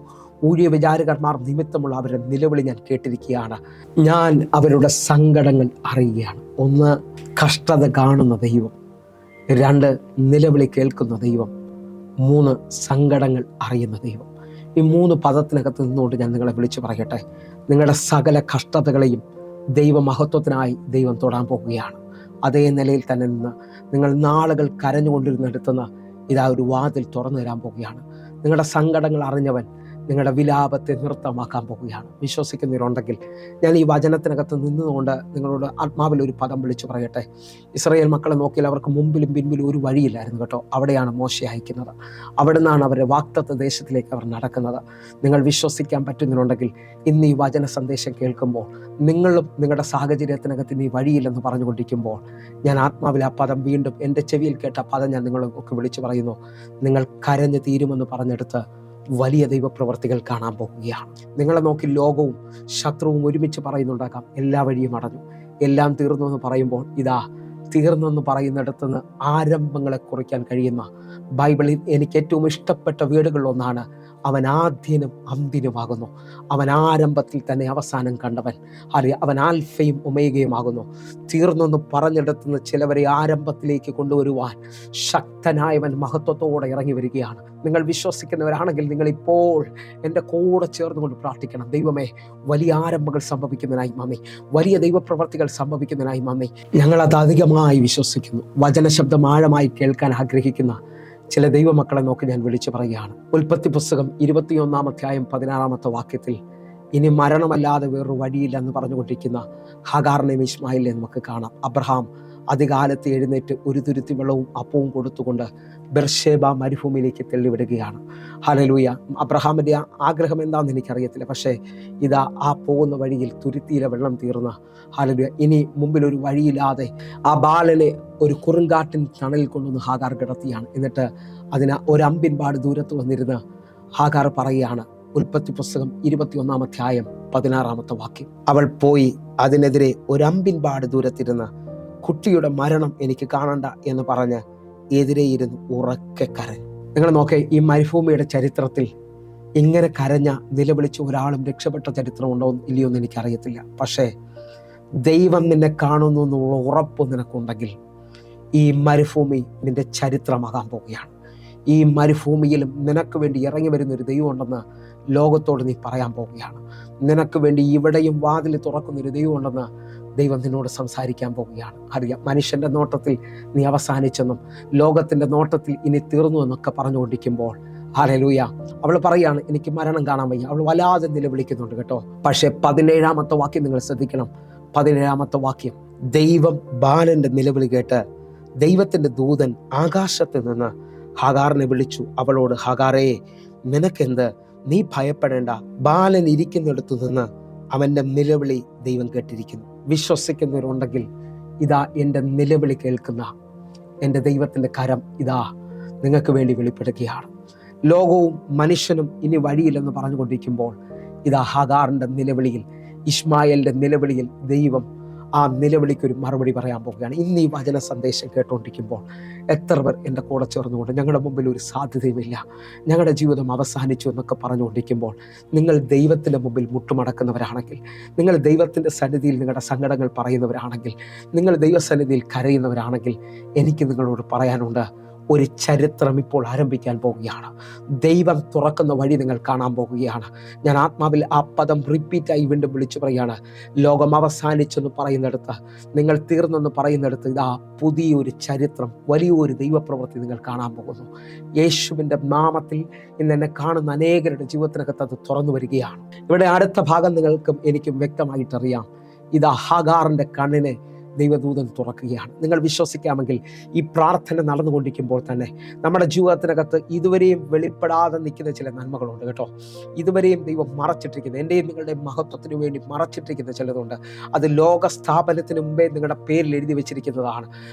ഊഴിയ വിചാരകന്മാർ നിമിത്തമുള്ള അവരുടെ നിലവിളി ഞാൻ കേട്ടിരിക്കുകയാണ്. ഞാൻ അവരുടെ സങ്കടങ്ങൾ അറിയുകയാണ്. 1, കഷ്ടത കാണുന്ന ദൈവം. 2, നിലവിളി കേൾക്കുന്ന ദൈവം. 3, സങ്കടങ്ങൾ അറിയുന്ന ദൈവം. ഈ 3 പദത്തിനകത്ത് നിന്നുകൊണ്ട് ഞാൻ നിങ്ങളെ വിളിച്ചു പറയട്ടെ, നിങ്ങളുടെ സകല കഷ്ടതകളെയും ദൈവമഹത്വത്തിനായി ദൈവം തൊടാൻ പോകുകയാണ്. അതേ നിലയിൽ തന്നെ നിന്ന് നിങ്ങൾ നാളുകൾ കരഞ്ഞുകൊണ്ടിരുന്നെടുത്തുന്ന ഇതാ ഒരു വാതിൽ തുറന്നു തരാൻ പോകുകയാണ്. നിങ്ങളുടെ സങ്കടങ്ങൾ അറിഞ്ഞവൻ നിങ്ങളുടെ വിലാപത്തെ നൃത്തമാക്കാൻ പോകുകയാണ്. വിശ്വസിക്കുന്നവരുണ്ടെങ്കിൽ ഞാൻ ഈ വചനത്തിനകത്ത് നിന്നുകൊണ്ട് നിങ്ങളോട് ആത്മാവിൽ ഒരു പദം വിളിച്ചു പറയട്ടെ. ഇസ്രായേൽ മക്കളെ നോക്കിയാൽ അവർക്ക് മുമ്പിലും പിൻപിലും ഒരു വഴിയില്ലായിരുന്നു കേട്ടോ. അവിടെയാണ് മോശെ അയക്കുന്നത്. അവിടെ നിന്നാണ് അവരുടെ വാഗ്ദത്ത ദേശത്തിലേക്ക് അവർ നടക്കുന്നത്. നിങ്ങൾ വിശ്വസിക്കാൻ പറ്റുന്നുണ്ടെങ്കിൽ ഇന്ന് ഈ വചന സന്ദേശം കേൾക്കുമ്പോൾ നിങ്ങളും നിങ്ങളുടെ സാഹചര്യത്തിനകത്ത് ഇനി വഴിയില്ലെന്ന് പറഞ്ഞുകൊണ്ടിരിക്കുമ്പോൾ ഞാൻ ആത്മാവിൽ ആ പദം വീണ്ടും എൻ്റെ ചെവിയിൽ കേട്ട പദം ഞാൻ നിങ്ങളൊക്കെ വിളിച്ചു പറയുന്നു. നിങ്ങൾ കരഞ്ഞു തീരുമെന്ന് പറഞ്ഞെടുത്ത് വലിയ ദൈവപ്രവർത്തികൾ കാണാൻ പോകുകയാണ്. നിങ്ങളെ നോക്കി ലോകവും ശത്രുവും ഒരുമിച്ച് പറയുന്നുണ്ടാകാം, എല്ലാ വഴിയും അടഞ്ഞു, എല്ലാം തീർന്നു എന്ന് പറയുമ്പോൾ ഇതാ തീർന്നെന്ന് പറയുന്നിടത്തുനിന്ന് ആരംഭങ്ങളെ കുറിക്കാൻ കഴിയുന്ന ബൈബിളിൽ എനിക്ക് ഏറ്റവും ഇഷ്ടപ്പെട്ട വേടുകളിലൊന്നാണ് അവൻ ആദ്യനും അന്ത്യനുമാകുന്നു. അവൻ ആരംഭത്തിൽ തന്നെ അവസാനം കണ്ടവൻ. അവൻ ആൽഫയും ഒമേഗയുമാകുന്നു. തീർന്നെന്ന് പറഞ്ഞെടുത്തുന്ന ചിലവരെ ആരംഭത്തിലേക്ക് കൊണ്ടുവരുവാൻ ശക്തനായവൻ മഹത്വത്തോടെ ഇറങ്ങി വരികയാണ്. നിങ്ങൾ വിശ്വസിക്കുന്നവരാണെങ്കിൽ നിങ്ങൾ ഇപ്പോൾ എൻ്റെ കൂടെ ചേർന്നുകൊണ്ട് പ്രാർത്ഥിക്കണം. ദൈവമേ, വലിയ ആരംഭങ്ങൾ സംഭവിക്കുന്നതിനായി മമ്മി, വലിയ ദൈവപ്രവർത്തികൾ സംഭവിക്കുന്നതിനായി മമ്മി, ഞങ്ങളത് അധികമായി വിശ്വസിക്കുന്നു. വചനശബ്ദം ആഴമായി കേൾക്കാൻ ആഗ്രഹിക്കുന്ന ചില ദൈവമക്കളെ നോക്കി ഞാൻ വിളിച്ചു പറയുകയാണ്. ഉൽപ്പത്തി പുസ്തകം 21 അധ്യായം 16 വാക്യത്തിൽ ഇനി മരണമല്ലാതെ വേറൊരു വഴിയില്ല എന്ന് പറഞ്ഞുകൊണ്ടിരിക്കുന്ന ഹാഗാറിനെയും ഇശ്മായേലിനെയും നമുക്ക് കാണാം. അബ്രഹാം അതികാലത്ത് എഴുന്നേറ്റ് ഒരു തുരുത്തി വെള്ളവും അപ്പവും കൊടുത്തുകൊണ്ട് ബെർശേബ മരുഭൂമിയിലേക്ക് തള്ളിവിടുകയാണ്. ഹല്ലേലൂയ. അബ്രഹാമിൻ്റെ ആഗ്രഹം എന്താണെന്ന് എനിക്കറിയത്തില്ല. പക്ഷേ ഇതാ ആ പോകുന്ന വഴിയിൽ തുരുത്തിയിലെ വെള്ളം തീർന്ന, ഹല്ലേലൂയ, ഇനി മുമ്പിൽ ഒരു വഴിയില്ലാതെ ആ ബാലനെ ഒരു കുറുങ്കാട്ടിൻ തണലിൽ കൊണ്ടുവന്ന് ഹാഗാർ കിടത്തിയാണ്. എന്നിട്ട് അതിന് ഒരമ്പിൻപാട് ദൂരത്ത് വന്നിരുന്ന് ഹാഗാർ പറയുകയാണ്. ഉൽപ്പത്തി പുസ്തകം 21 അധ്യായം 16 വാക്യം. അവൾ പോയി അതിനെതിരെ ഒരമ്പിൻപാട് ദൂരത്തിരുന്ന് കുട്ടിയുടെ മരണം എനിക്ക് കാണണ്ട എന്ന് പറഞ്ഞ് എതിരെ ഇരുന്ന് ഉറക്കെ കരഞ്ഞു. നിങ്ങൾ നോക്കേ, ഈ മരുഭൂമിയുടെ ചരിത്രത്തിൽ ഇങ്ങനെ കരഞ്ഞ നിലവിളിച്ച് ഒരാളും രക്ഷപ്പെട്ട ചരിത്രമുണ്ടോ ഇല്ലയോ എന്ന് എനിക്കറിയത്തില്ല. പക്ഷേ ദൈവം നിന്നെ കാണുന്നു എന്നുള്ള ഉറപ്പ് നിനക്കുണ്ടെങ്കിൽ ഈ മരുഭൂമി നിന്റെ ചരിത്രമാകാൻ പോവുകയാണ്. ഈ മരുഭൂമിയിലും നിനക്ക് വേണ്ടി ഇറങ്ങി വരുന്നൊരു ദൈവം ഉണ്ടെന്ന് ലോകത്തോട് നീ പറയാൻ പോവുകയാണ്. നിനക്ക് വേണ്ടി ഇവിടെയും വാതിൽ തുറക്കുന്നൊരു ദൈവം ഉണ്ടെന്ന് ദൈവം നിന്നോട് സംസാരിക്കാൻ പോവുകയാണ്. അറിയാം, മനുഷ്യൻ്റെ നോട്ടത്തിൽ നീ അവസാനിച്ചെന്നും ലോകത്തിൻ്റെ നോട്ടത്തിൽ ഇനി തീർന്നു എന്നൊക്കെ പറഞ്ഞുകൊണ്ടിരിക്കുമ്പോൾ, ഹല്ലേലൂയ, അവൾ പറയാണ് എനിക്ക് മരണം കാണാൻ വയ്യ. അവൾ വല്ലാതെ നിലവിളിക്കുന്നുണ്ട് കേട്ടോ. പക്ഷേ 17 വാക്യം നിങ്ങൾ ശ്രദ്ധിക്കണം. 17 വാക്യം, ദൈവം ബാലന്റെ നിലവിളി കേട്ട് ദൈവത്തിൻ്റെ ദൂതൻ ആകാശത്ത് നിന്ന് ഹാഗാറിനെ വിളിച്ചു. അവളോട്, ഹാഗാറേ, നിനക്കെന്ത്? നീ ഭയപ്പെടേണ്ട. ബാലൻ ഇരിക്കുന്നിടത്തു നിന്ന് അവൻ്റെ നിലവിളി ദൈവം കേട്ടിരിക്കുന്നു. വിശ്വസിക്കുന്നവരുണ്ടെങ്കിൽ ഇതാ എൻ്റെ നിലവിളി കേൾക്കുന്ന എൻ്റെ ദൈവത്തിൻ്റെ കരം ഇതാ നിങ്ങൾക്ക് വേണ്ടി വെളിപ്പെടുകയാണ്. ലോകവും മനുഷ്യനും ഇനി വഴിയില്ലെന്ന് പറഞ്ഞുകൊണ്ടിരിക്കുമ്പോൾ ഇതാ ഹാഗാറിൻ്റെ നിലവിളിയിൽ, ഇശ്മായേലിൻ്റെ നിലവിളിയിൽ ദൈവം ആ നിലവിളിക്കൊരു മറുപടി പറയാൻ പോവുകയാണ്. ഇന്ന് ഈ വചന സന്ദേശം കേട്ടുകൊണ്ടിരിക്കുമ്പോൾ എത്ര പേർ എൻ്റെ കൂടെ ചേർന്നുകൊണ്ട് ഞങ്ങളുടെ മുമ്പിൽ ഒരു സാധ്യതയുമില്ല, ഞങ്ങളുടെ ജീവിതം അവസാനിച്ചു എന്നൊക്കെ പറഞ്ഞുകൊണ്ടിരിക്കുമ്പോൾ നിങ്ങൾ ദൈവത്തിൻ്റെ മുമ്പിൽ മുട്ടുമടക്കുന്നവരാണെങ്കിൽ, നിങ്ങൾ ദൈവത്തിൻ്റെ സന്നിധിയിൽ നിങ്ങളുടെ സങ്കടങ്ങൾ പറയുന്നവരാണെങ്കിൽ, നിങ്ങൾ ദൈവസന്നിധിയിൽ കരയുന്നവരാണെങ്കിൽ, എനിക്ക് നിങ്ങളോട് പറയാനുണ്ട്, ഒരു ചരിത്രം ഇപ്പോൾ ആരംഭിക്കാൻ പോവുകയാണ്. ദൈവം തുറക്കുന്ന വഴി നിങ്ങൾ കാണാൻ പോകുകയാണ്. ഞാൻ ആത്മാവിൽ ആ പദം റിപ്പീറ്റായി വീണ്ടും വിളിച്ചു പറയാണ്. ലോകം അവസാനിച്ചെന്ന് പറയുന്നിടത്ത്, നിങ്ങൾ തീർന്നെന്ന് പറയുന്നിടത്ത് ഇതാ പുതിയൊരു ചരിത്രം, വലിയൊരു ദൈവപ്രവൃത്തി നിങ്ങൾ കാണാൻ പോകുന്നു. യേശുവിൻ്റെ നാമത്തിൽ ഇന്ന് എന്നെ കാണുന്ന അനേകരുടെ ജീവിതത്തിനകത്ത് അത് തുറന്നു വരികയാണ്. ഇവിടെ അടുത്ത ഭാഗം നിങ്ങൾക്കും എനിക്കും വ്യക്തമായിട്ടറിയാം. ഇതാ ഹാഗാറിൻ്റെ കണ്ണിനെ ദൈവദൂതൻ തുറക്കുകയാണ്. നിങ്ങൾ വിശ്വസിക്കാമെങ്കിൽ ഈ പ്രാർത്ഥന നടന്നുകൊണ്ടിരിക്കുമ്പോൾ തന്നെ നമ്മുടെ ജീവിതത്തിനകത്ത് ഇതുവരെയും വെളിപ്പെടാതെ നിൽക്കുന്ന ചില നന്മകളുണ്ട് കേട്ടോ. ഇതുവരെയും ദൈവം മറച്ചിട്ടിരിക്കുന്ന, എൻ്റെയും നിങ്ങളുടെ മഹത്വത്തിന് വേണ്ടി മറച്ചിട്ടിരിക്കുന്ന ചിലതുണ്ട്. അത് ലോക സ്ഥാപനത്തിന് മുമ്പേ നിങ്ങളുടെ പേരിൽ എഴുതി വെച്ചിരിക്കുന്നതാണ്.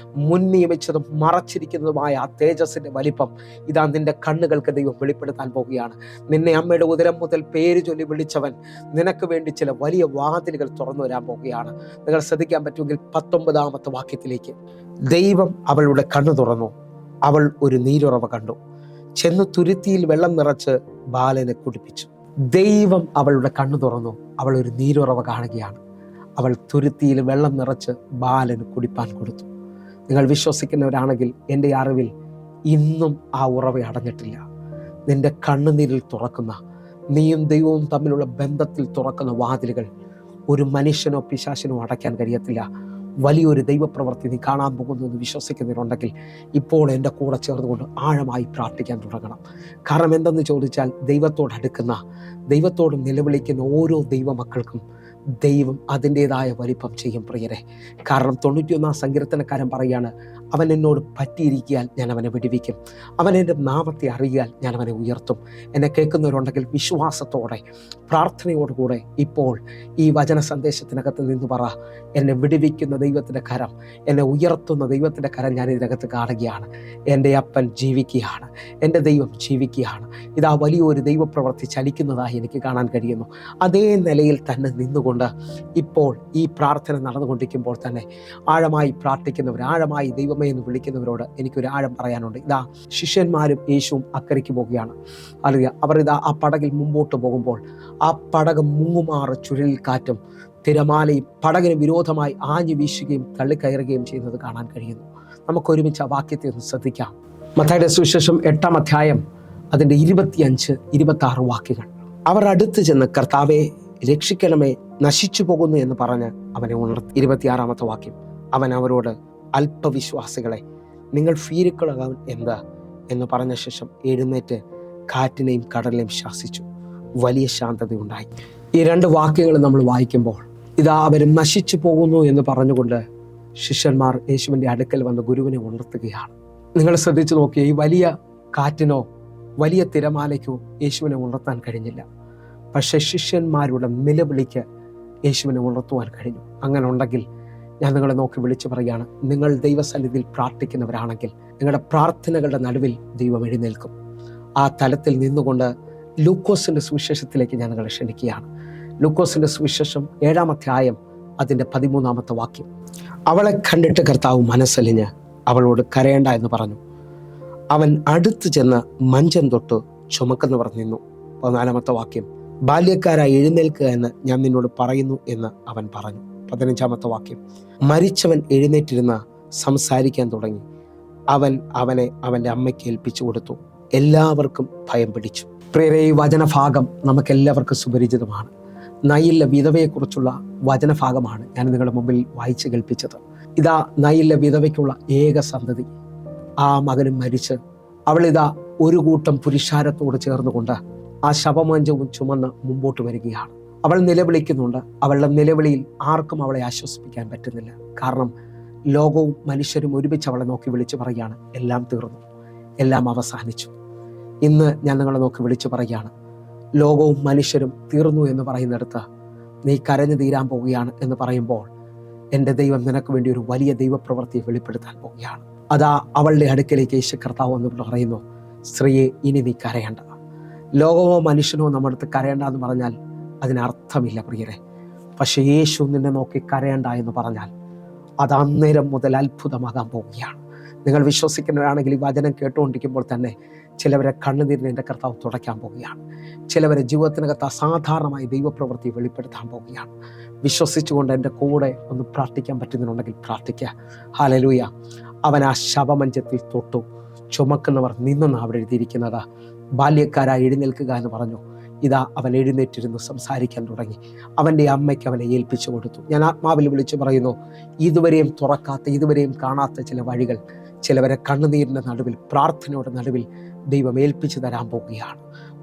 മുൻ നിയമിച്ചതും മറച്ചിരിക്കുന്നതുമായ ആ തേജസ്സിൻ്റെ വലിപ്പം ഇതാ നിന്റെ കണ്ണുകൾക്ക് ദൈവം വെളിപ്പെടുത്താൻ പോവുകയാണ്. നിന്നെ അമ്മയുടെ ഉദരം മുതൽ പേര് ചൊല്ലി വിളിച്ചവൻ നിനക്ക് വേണ്ടി ചില വലിയ വാതിലുകൾ തുറന്നു വരാൻ പോവുകയാണ്. നിങ്ങൾ ശ്രദ്ധിക്കാൻ പറ്റുമെങ്കിൽ 19 വാക്യത്തിലേക്ക്, ദൈവം അവളുടെ കണ്ണു തുറന്നു, അവൾ ഒരു നീരുറവ കണ്ടു, ചെന്ന് തുരുത്തിയിൽ വെള്ളം നിറച്ച് ബാലനെ കുടിപ്പിച്ചു. ദൈവം അവളുടെ കണ്ണു തുറന്നു, അവൾ ഒരു നീരുറവ കാണുകയാണ്. അവൾ തുരുത്തിയിൽ വെള്ളം നിറച്ച് ബാലന് കുടിപ്പാൻ കൊടുത്തു. നിങ്ങൾ വിശ്വസിക്കുന്നവരാണെങ്കിൽ എൻ്റെ അറിവിൽ ഇന്നും ആ ഉറവ അടഞ്ഞിട്ടില്ല. നിന്റെ കണ്ണുനീരിൽ തുറക്കുന്ന, നീയും ദൈവവും തമ്മിലുള്ള ബന്ധത്തിൽ തുറക്കുന്ന വാതിലുകൾ ഒരു മനുഷ്യനോ പിശാചിനോ അടയ്ക്കാൻ കഴിയത്തില്ല. വലിയൊരു ദൈവപ്രവൃത്തി നീ കാണാൻ പോകുന്നു എന്ന് വിശ്വസിക്കുന്നവരുണ്ടെങ്കിൽ ഇപ്പോൾ എൻ്റെ കൂടെ ചേർന്നുകൊണ്ട് ആഴമായി പ്രാർത്ഥിക്കാൻ തുടങ്ങണം. കാരണം എന്തെന്ന് ചോദിച്ചാൽ, ദൈവത്തോട് അടുക്കുന്ന, ദൈവത്തോട് നിലവിളിക്കുന്ന ഓരോ ദൈവമക്കൾക്കും ദൈവം അതിൻ്റെതായ വലിപ്പം ചെയ്യും പ്രിയരെ. കാരണം 91 സങ്കീർത്തനക്കാരൻ പറയാണ്, അവൻ എന്നോട് പറ്റിയിരിക്കാൻ ഞാൻ അവനെ വിടുവിക്കും, അവൻ എൻ്റെ നാമത്തെ അറിയാൽ ഞാൻ അവനെ ഉയർത്തും. എന്നെ കേൾക്കുന്നവരുണ്ടെങ്കിൽ വിശ്വാസത്തോടെ പ്രാർത്ഥനയോടുകൂടെ ഇപ്പോൾ ഈ വചന സന്ദേശത്തിനകത്ത് നിന്ന് പറ, എന്നെ വിടുവിക്കുന്ന ദൈവത്തിൻ്റെ കരം, എന്നെ ഉയർത്തുന്ന ദൈവത്തിൻ്റെ കരം ഞാൻ ഇതിനകത്ത് കാണുകയാണ്. എൻ്റെ അപ്പൻ ജീവിക്കുകയാണ്, എൻ്റെ ദൈവം ജീവിക്കുകയാണ്. ഇതാ വലിയൊരു ദൈവപ്രവൃത്തി ചലിക്കുന്നതായി എനിക്ക് കാണാൻ കഴിയുന്നു. അതേ നിലയിൽ തന്നെ നിന്നുകൊണ്ട് ഓർത്തുകൊണ്ട് ഇപ്പോൾ ഈ പ്രാർത്ഥന നടന്നുകൊണ്ടിരിക്കുമ്പോൾ തന്നെ ആഴമായി പ്രാർത്ഥിക്കുന്നവർ, ആഴമായി ദൈവമേ എന്ന് വിളിക്കുന്നവരോട് എനിക്കൊരു ആഴം പറയാനുണ്ട്. ഇതാ ശിഷ്യന്മാരും യേശുവും അക്കരയ്ക്ക് പോവുകയാണ്. അല്ലെങ്കിൽ അവർ ഇതാ ആ പടകിൽ മുമ്പോട്ട് പോകുമ്പോൾ ആ പടക് മുങ്ങുമാറ് ചുഴലിൽ കാറ്റും തിരമാലയും പടകിന് വിരോധമായി ആഞ്ഞു വീശുകയും തള്ളിക്കയറുകയും ചെയ്യുന്നത് കാണാൻ കഴിയുന്നു. നമുക്കൊരുമിച്ച് ആ വാക്യത്തെ ഒന്ന് ശ്രദ്ധിക്കാം. മത്തായിയുടെ സുവിശേഷം 8-ാം അധ്യായം അതിൻ്റെ 25-26 വാക്യങ്ങൾ. അവർ അടുത്ത് ചെന്ന് കർത്താവെ രക്ഷിക്കണമേ, നശിച്ചു പോകുന്നു എന്ന് പറഞ്ഞ് അവനെ ഉണർത്തി. 26-ാമത്തെ വാക്യം, അവൻ അവരോട് അല്പവിശ്വാസികളെ നിങ്ങൾ ഭീരുക്കളാകാൻ എന്താ എന്ന് പറഞ്ഞ ശേഷം എഴുന്നേറ്റ് കാറ്റിനെയും കടലിനെയും ശാസിച്ചു, വലിയ ശാന്തതയുണ്ടായി. ഈ 2 വാക്യങ്ങൾ നമ്മൾ വായിക്കുമ്പോൾ ഇതാ അവർ നശിച്ചു പോകുന്നു എന്ന് പറഞ്ഞുകൊണ്ട് ശിഷ്യന്മാർ യേശുവിൻ്റെ അടുക്കൽ വന്ന് ഗുരുവിനെ ഉണർത്തുകയാണ്. നിങ്ങൾ ശ്രദ്ധിച്ചു നോക്കിയ ഈ വലിയ കാറ്റിനോ വലിയ തിരമാലയ്ക്കോ യേശുവിനെ ഉണർത്താൻ കഴിഞ്ഞില്ല. പക്ഷെ ശിഷ്യന്മാരുടെ നിലവിളിക്ക് യേശുവിനെ ഉണർത്തുവാൻ കഴിഞ്ഞു. അങ്ങനെ ഉണ്ടെങ്കിൽ ഞാൻ നിങ്ങളെ നോക്കി വിളിച്ചു പറയുകയാണ്, നിങ്ങൾ ദൈവസന്നിധിയിൽ പ്രാർത്ഥിക്കുന്നവരാണെങ്കിൽ നിങ്ങളുടെ പ്രാർത്ഥനകളുടെ നടുവിൽ ദൈവം എഴുന്നേൽക്കും. ആ തലത്തിൽ നിന്നുകൊണ്ട് ലൂക്കോസിൻ്റെ സുവിശേഷത്തിലേക്ക് ഞാൻ നിങ്ങളെ ക്ഷണിക്കുകയാണ്. ലൂക്കോസിൻ്റെ സുവിശേഷം 7-ാം അധ്യായം അതിൻ്റെ 13-ാമത്തെ വാക്യം. അവളെ കണ്ടിട്ട് കർത്താവ് മനസ്സലിഞ്ഞ് അവളോട് കരയേണ്ട എന്ന് പറഞ്ഞു. അവൻ അടുത്ത് ചെന്ന് മഞ്ചം തൊട്ട് ചുമക്കുന്നവർ നിന്നു. 14-ാമത്തെ വാക്യം, ബാല്യക്കാരായി എഴുന്നേൽക്കുക എന്ന് ഞാൻ നിന്നോട് പറയുന്നു എന്ന് അവൻ പറഞ്ഞു. 15-ാമത്തെ വാക്യം, മരിച്ചവൻ എഴുന്നേറ്റിരുന്ന് സംസാരിക്കാൻ തുടങ്ങി. അവൻ അവനെ അവൻ്റെ അമ്മയ്ക്ക് ഏൽപ്പിച്ചു കൊടുത്തു. എല്ലാവർക്കും ഭയം പിടിച്ചു. പ്രിയരേ, ഈ വചനഭാഗം നമുക്കെല്ലാവർക്കും സുപരിചിതമാണ്. നയിലെ വിധവയെക്കുറിച്ചുള്ള വചനഭാഗമാണ് ഞാൻ നിങ്ങളുടെ മുമ്പിൽ വായിച്ചു കേൾപ്പിച്ചത്. ഇതാ നയിലെ വിധവയ്ക്കുള്ള ഏക സന്തതി, ആ മകനും മരിച്ച് അവളിതാ ഒരു കൂട്ടം പുരുഷാരത്തോട് ചേർന്നുകൊണ്ട് ആ ശവമഞ്ചവും ചുമന്ന് മുമ്പോട്ട് വരികയാണ്. അവൾ നിലവിളിക്കുന്നുണ്ട്. അവളുടെ നിലവിളിയിൽ ആർക്കും അവളെ ആശ്വസിപ്പിക്കാൻ പറ്റുന്നില്ല. കാരണം ലോകവും മനുഷ്യരും ഒരുമിച്ച് അവളെ നോക്കി വിളിച്ചു പറയുകയാണ്, എല്ലാം തീർന്നു, എല്ലാം അവസാനിച്ചു. ഇന്ന് ഞാൻ നിങ്ങളെ നോക്കി വിളിച്ചു പറയുകയാണ്, ലോകവും മനുഷ്യരും തീർന്നു എന്ന് പറയുന്നിടത്ത് നീ കരഞ്ഞു തീരാൻ പോവുകയാണ് എന്ന് പറയുമ്പോൾ എൻ്റെ ദൈവം നിനക്ക് വേണ്ടി ഒരു വലിയ ദൈവപ്രവൃത്തിയെ വെളിപ്പെടുത്താൻ പോവുകയാണ്. അതാ അവളുടെ അടുക്കലേക്ക് യേശു കർത്താവ് എന്ന് പറയുന്നു, സ്ത്രീയെ ഇനി നീ കരയേണ്ട. ലോകമോ മനുഷ്യനോ നമ്മുടെ അടുത്ത് കരയേണ്ട എന്ന് പറഞ്ഞാൽ അതിനർത്ഥമില്ല പ്രിയരെ. പക്ഷേ യേശു നിന്നെ നോക്കി കരയേണ്ട എന്ന് പറഞ്ഞാൽ അത് അന്നേരം മുതൽ അത്ഭുതമാകാൻ പോവുകയാണ്. നിങ്ങൾ വിശ്വസിക്കുന്നവരാണെങ്കിൽ ഈ വചനം കേട്ടുകൊണ്ടിരിക്കുമ്പോൾ തന്നെ ചിലവരെ കണ്ണുനീരിന് എൻ്റെ കർത്താവ് തുടയ്ക്കാൻ പോവുകയാണ്. ചിലവരെ ജീവിതത്തിനകത്ത് അസാധാരണമായി ദൈവപ്രവൃത്തി വെളിപ്പെടുത്താൻ പോവുകയാണ്. വിശ്വസിച്ചുകൊണ്ട് എൻ്റെ കൂടെ ഒന്ന് പ്രാർത്ഥിക്കാൻ പറ്റുന്നുണ്ടെങ്കിൽ പ്രാർത്ഥിക്കുക. ഹല്ലേലൂയ. അവൻ ആ ശവമഞ്ചത്തിൽ തൊട്ടു, ചുമക്കുന്നവർ നിന്നെന്ന് അവിടെ എഴുതിയിരിക്കുന്നത്. ബാല്യക്കാരായി എഴുന്നേൽക്കുക എന്ന് പറഞ്ഞു. ഇതാ അവൻ എഴുന്നേറ്റിരുന്ന് സംസാരിക്കാൻ തുടങ്ങി. അവൻ്റെ അമ്മയ്ക്ക് അവനെ ഏൽപ്പിച്ചു കൊടുത്തു. ഞാൻ ആത്മാവിൽ വിളിച്ചു പറയുന്നു, ഇതുവരെയും തുറക്കാത്ത, ഇതുവരെയും കാണാത്ത ചില വഴികൾ ചിലവരെ കണ്ണുനീരിൻ്റെ നടുവിൽ, പ്രാർത്ഥനയുടെ നടുവിൽ ദൈവം ഏൽപ്പിച്ചു തരാൻ പോവുകയാണ്.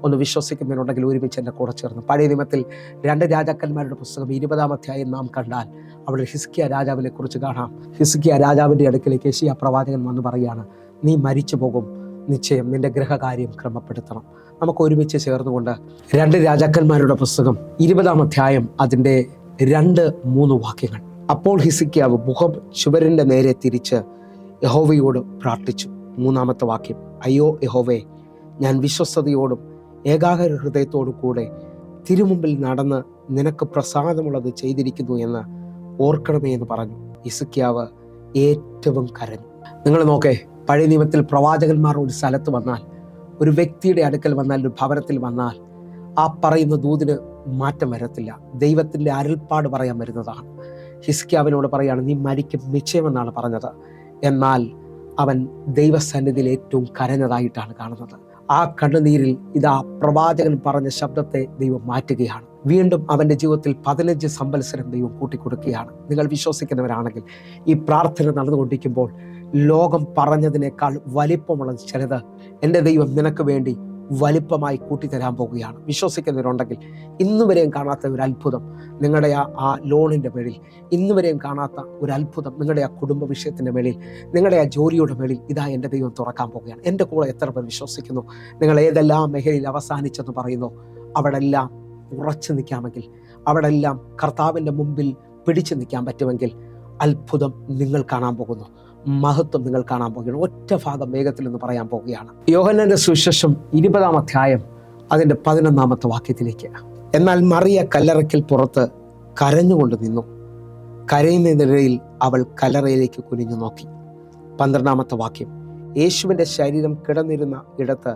ഒന്ന് വിശ്വസിക്കുന്നതിനുണ്ടെങ്കിൽ ഒരുമിച്ച് എൻ്റെ കൂടെ ചേർന്ന് പഴയ നിയമത്തിൽ 2 രാജാക്കന്മാരുടെ പുസ്തകം 20-ാം അധ്യായം നാം കണ്ടാൽ അവിടെ ഹിസ്കിയ രാജാവിനെ കുറിച്ച് കാണാം. ഹിസ്കിയ രാജാവിൻ്റെ അടുക്കിലേക്ക് യെശയ്യാ പ്രവാചകൻ വന്ന് പറയുകയാണ്, നീ മരിച്ചു പോകും, നിശ്ചയം നിന്റെ ഗൃഹകാര്യം ക്രമപ്പെടുത്തണം. നമുക്ക് ഒരുമിച്ച് ചേർന്നുകൊണ്ട് 2 രാജാക്കന്മാരുടെ പുസ്തകം 20-ാം അധ്യായം അതിൻ്റെ 2-3 വാക്യങ്ങൾ. അപ്പോൾ ഹിസ്കിയാവ് മുഖം ചുവരിൻ്റെ നേരെ തിരിച്ച് യഹോവയോട് പ്രാർത്ഥിച്ചു. 3-ാമത്തെ വാക്യം, അയ്യോ യഹോവേ, ഞാൻ വിശ്വസ്തയോടും ഏകാഗ്ര ഹൃദയത്തോടു കൂടെ തിരുമുമ്പിൽ നടന്ന് നിനക്ക് പ്രസാദമുള്ളത് ചെയ്തിരിക്കുന്നു എന്ന് ഓർക്കണമേ എന്ന് പറഞ്ഞു. ഹിസ്കിയാവ് ഏറ്റവും കരഞ്ഞു. നിങ്ങൾ നോക്കേ, പഴയ നിയമത്തിൽ പ്രവാചകന്മാർ ഒരു സ്ഥലത്ത് വന്നാൽ, ഒരു വ്യക്തിയുടെ അടുക്കൽ വന്നാൽ, ഒരു ഭവനത്തിൽ വന്നാൽ ആ പറയുന്ന ദൂതിന് മാറ്റം വരത്തില്ല. ദൈവത്തിൻ്റെ അരുൾപ്പാട് പറയാൻ വരുന്നതാണ്. ഹിസ്കിയാവിനോട് പറയാണ്, നീ മരിക്കും നിശ്ചയമെന്നാണ് പറഞ്ഞത്. എന്നാൽ അവൻ ദൈവസന്നിധിയിൽ ഏറ്റവും കരഞ്ഞതായിട്ടാണ് കാണുന്നത്. ആ കണ്ണുനീരിൽ ഇതാ പ്രവാചകൻ പറഞ്ഞ ശബ്ദത്തെ ദൈവം മാറ്റുകയാണ്. വീണ്ടും അവൻ്റെ ജീവിതത്തിൽ 15 സംവത്സരം ദൈവം കൂട്ടിക്കൊടുക്കുകയാണ്. നിങ്ങൾ വിശ്വസിക്കുന്നവരാണെങ്കിൽ ഈ പ്രാർത്ഥന നടന്നുകൊണ്ടിരിക്കുമ്പോൾ ലോകം പറഞ്ഞതിനേക്കാൾ വലിപ്പമുള്ള ചിലത് എൻ്റെ ദൈവം നിനക്ക് വേണ്ടി വലിപ്പമായി കൂട്ടിത്തരാൻ പോവുകയാണ്. വിശ്വസിക്കുന്നവരുണ്ടെങ്കിൽ ഇന്നുവരെയും കാണാത്ത ഒരു അത്ഭുതം നിങ്ങളുടെ ആ ലോണിൻ്റെ മേളിൽ, ഇന്നുവരെയും കാണാത്ത ഒരു അത്ഭുതം നിങ്ങളുടെ ആ കുടുംബ വിഷയത്തിൻ്റെ മേളിൽ, നിങ്ങളുടെ ആ ജോലിയുടെ മേളിൽ ഇതാ എൻ്റെ ദൈവം തുറക്കാൻ പോവുകയാണ്. എൻ്റെ കൂടെ എത്ര പേർ വിശ്വസിക്കുന്നു? നിങ്ങൾ ഏതെല്ലാം മേഖലയിൽ അവസാനിച്ചെന്ന് പറയുന്നു, അവിടെല്ലാം ഉറച്ചു നിൽക്കാമെങ്കിൽ, അവിടെല്ലാം കർത്താവിൻ്റെ മുമ്പിൽ പിടിച്ചു നിൽക്കാൻ പറ്റുമെങ്കിൽ അത്ഭുതം നിങ്ങൾ കാണാൻ പോകുന്നു, മഹത്വം നിങ്ങൾ കാണാൻ പോകുകയാണ്. ഒറ്റ ഭാഗം വേഗത്തിൽ എന്ന് പറയാൻ പോവുകയാണ്. യോഹന്നാന്റെ സുവിശേഷം 20-ാം അധ്യായം അതിൻ്റെ 11-ാമത്തെ വാക്യത്തിലേക്ക്. എന്നാൽ മറിയ കല്ലറയ്ക്കൽ പുറത്ത് കരഞ്ഞുകൊണ്ട് നിന്നു. കരയുന്നതിനിടയിൽ അവൾ കല്ലറയിലേക്ക് കുനിഞ്ഞു നോക്കി. 12-ാമത്തെ വാക്യം, യേശുവിൻ്റെ ശരീരം കിടന്നിരുന്ന ഇടത്ത്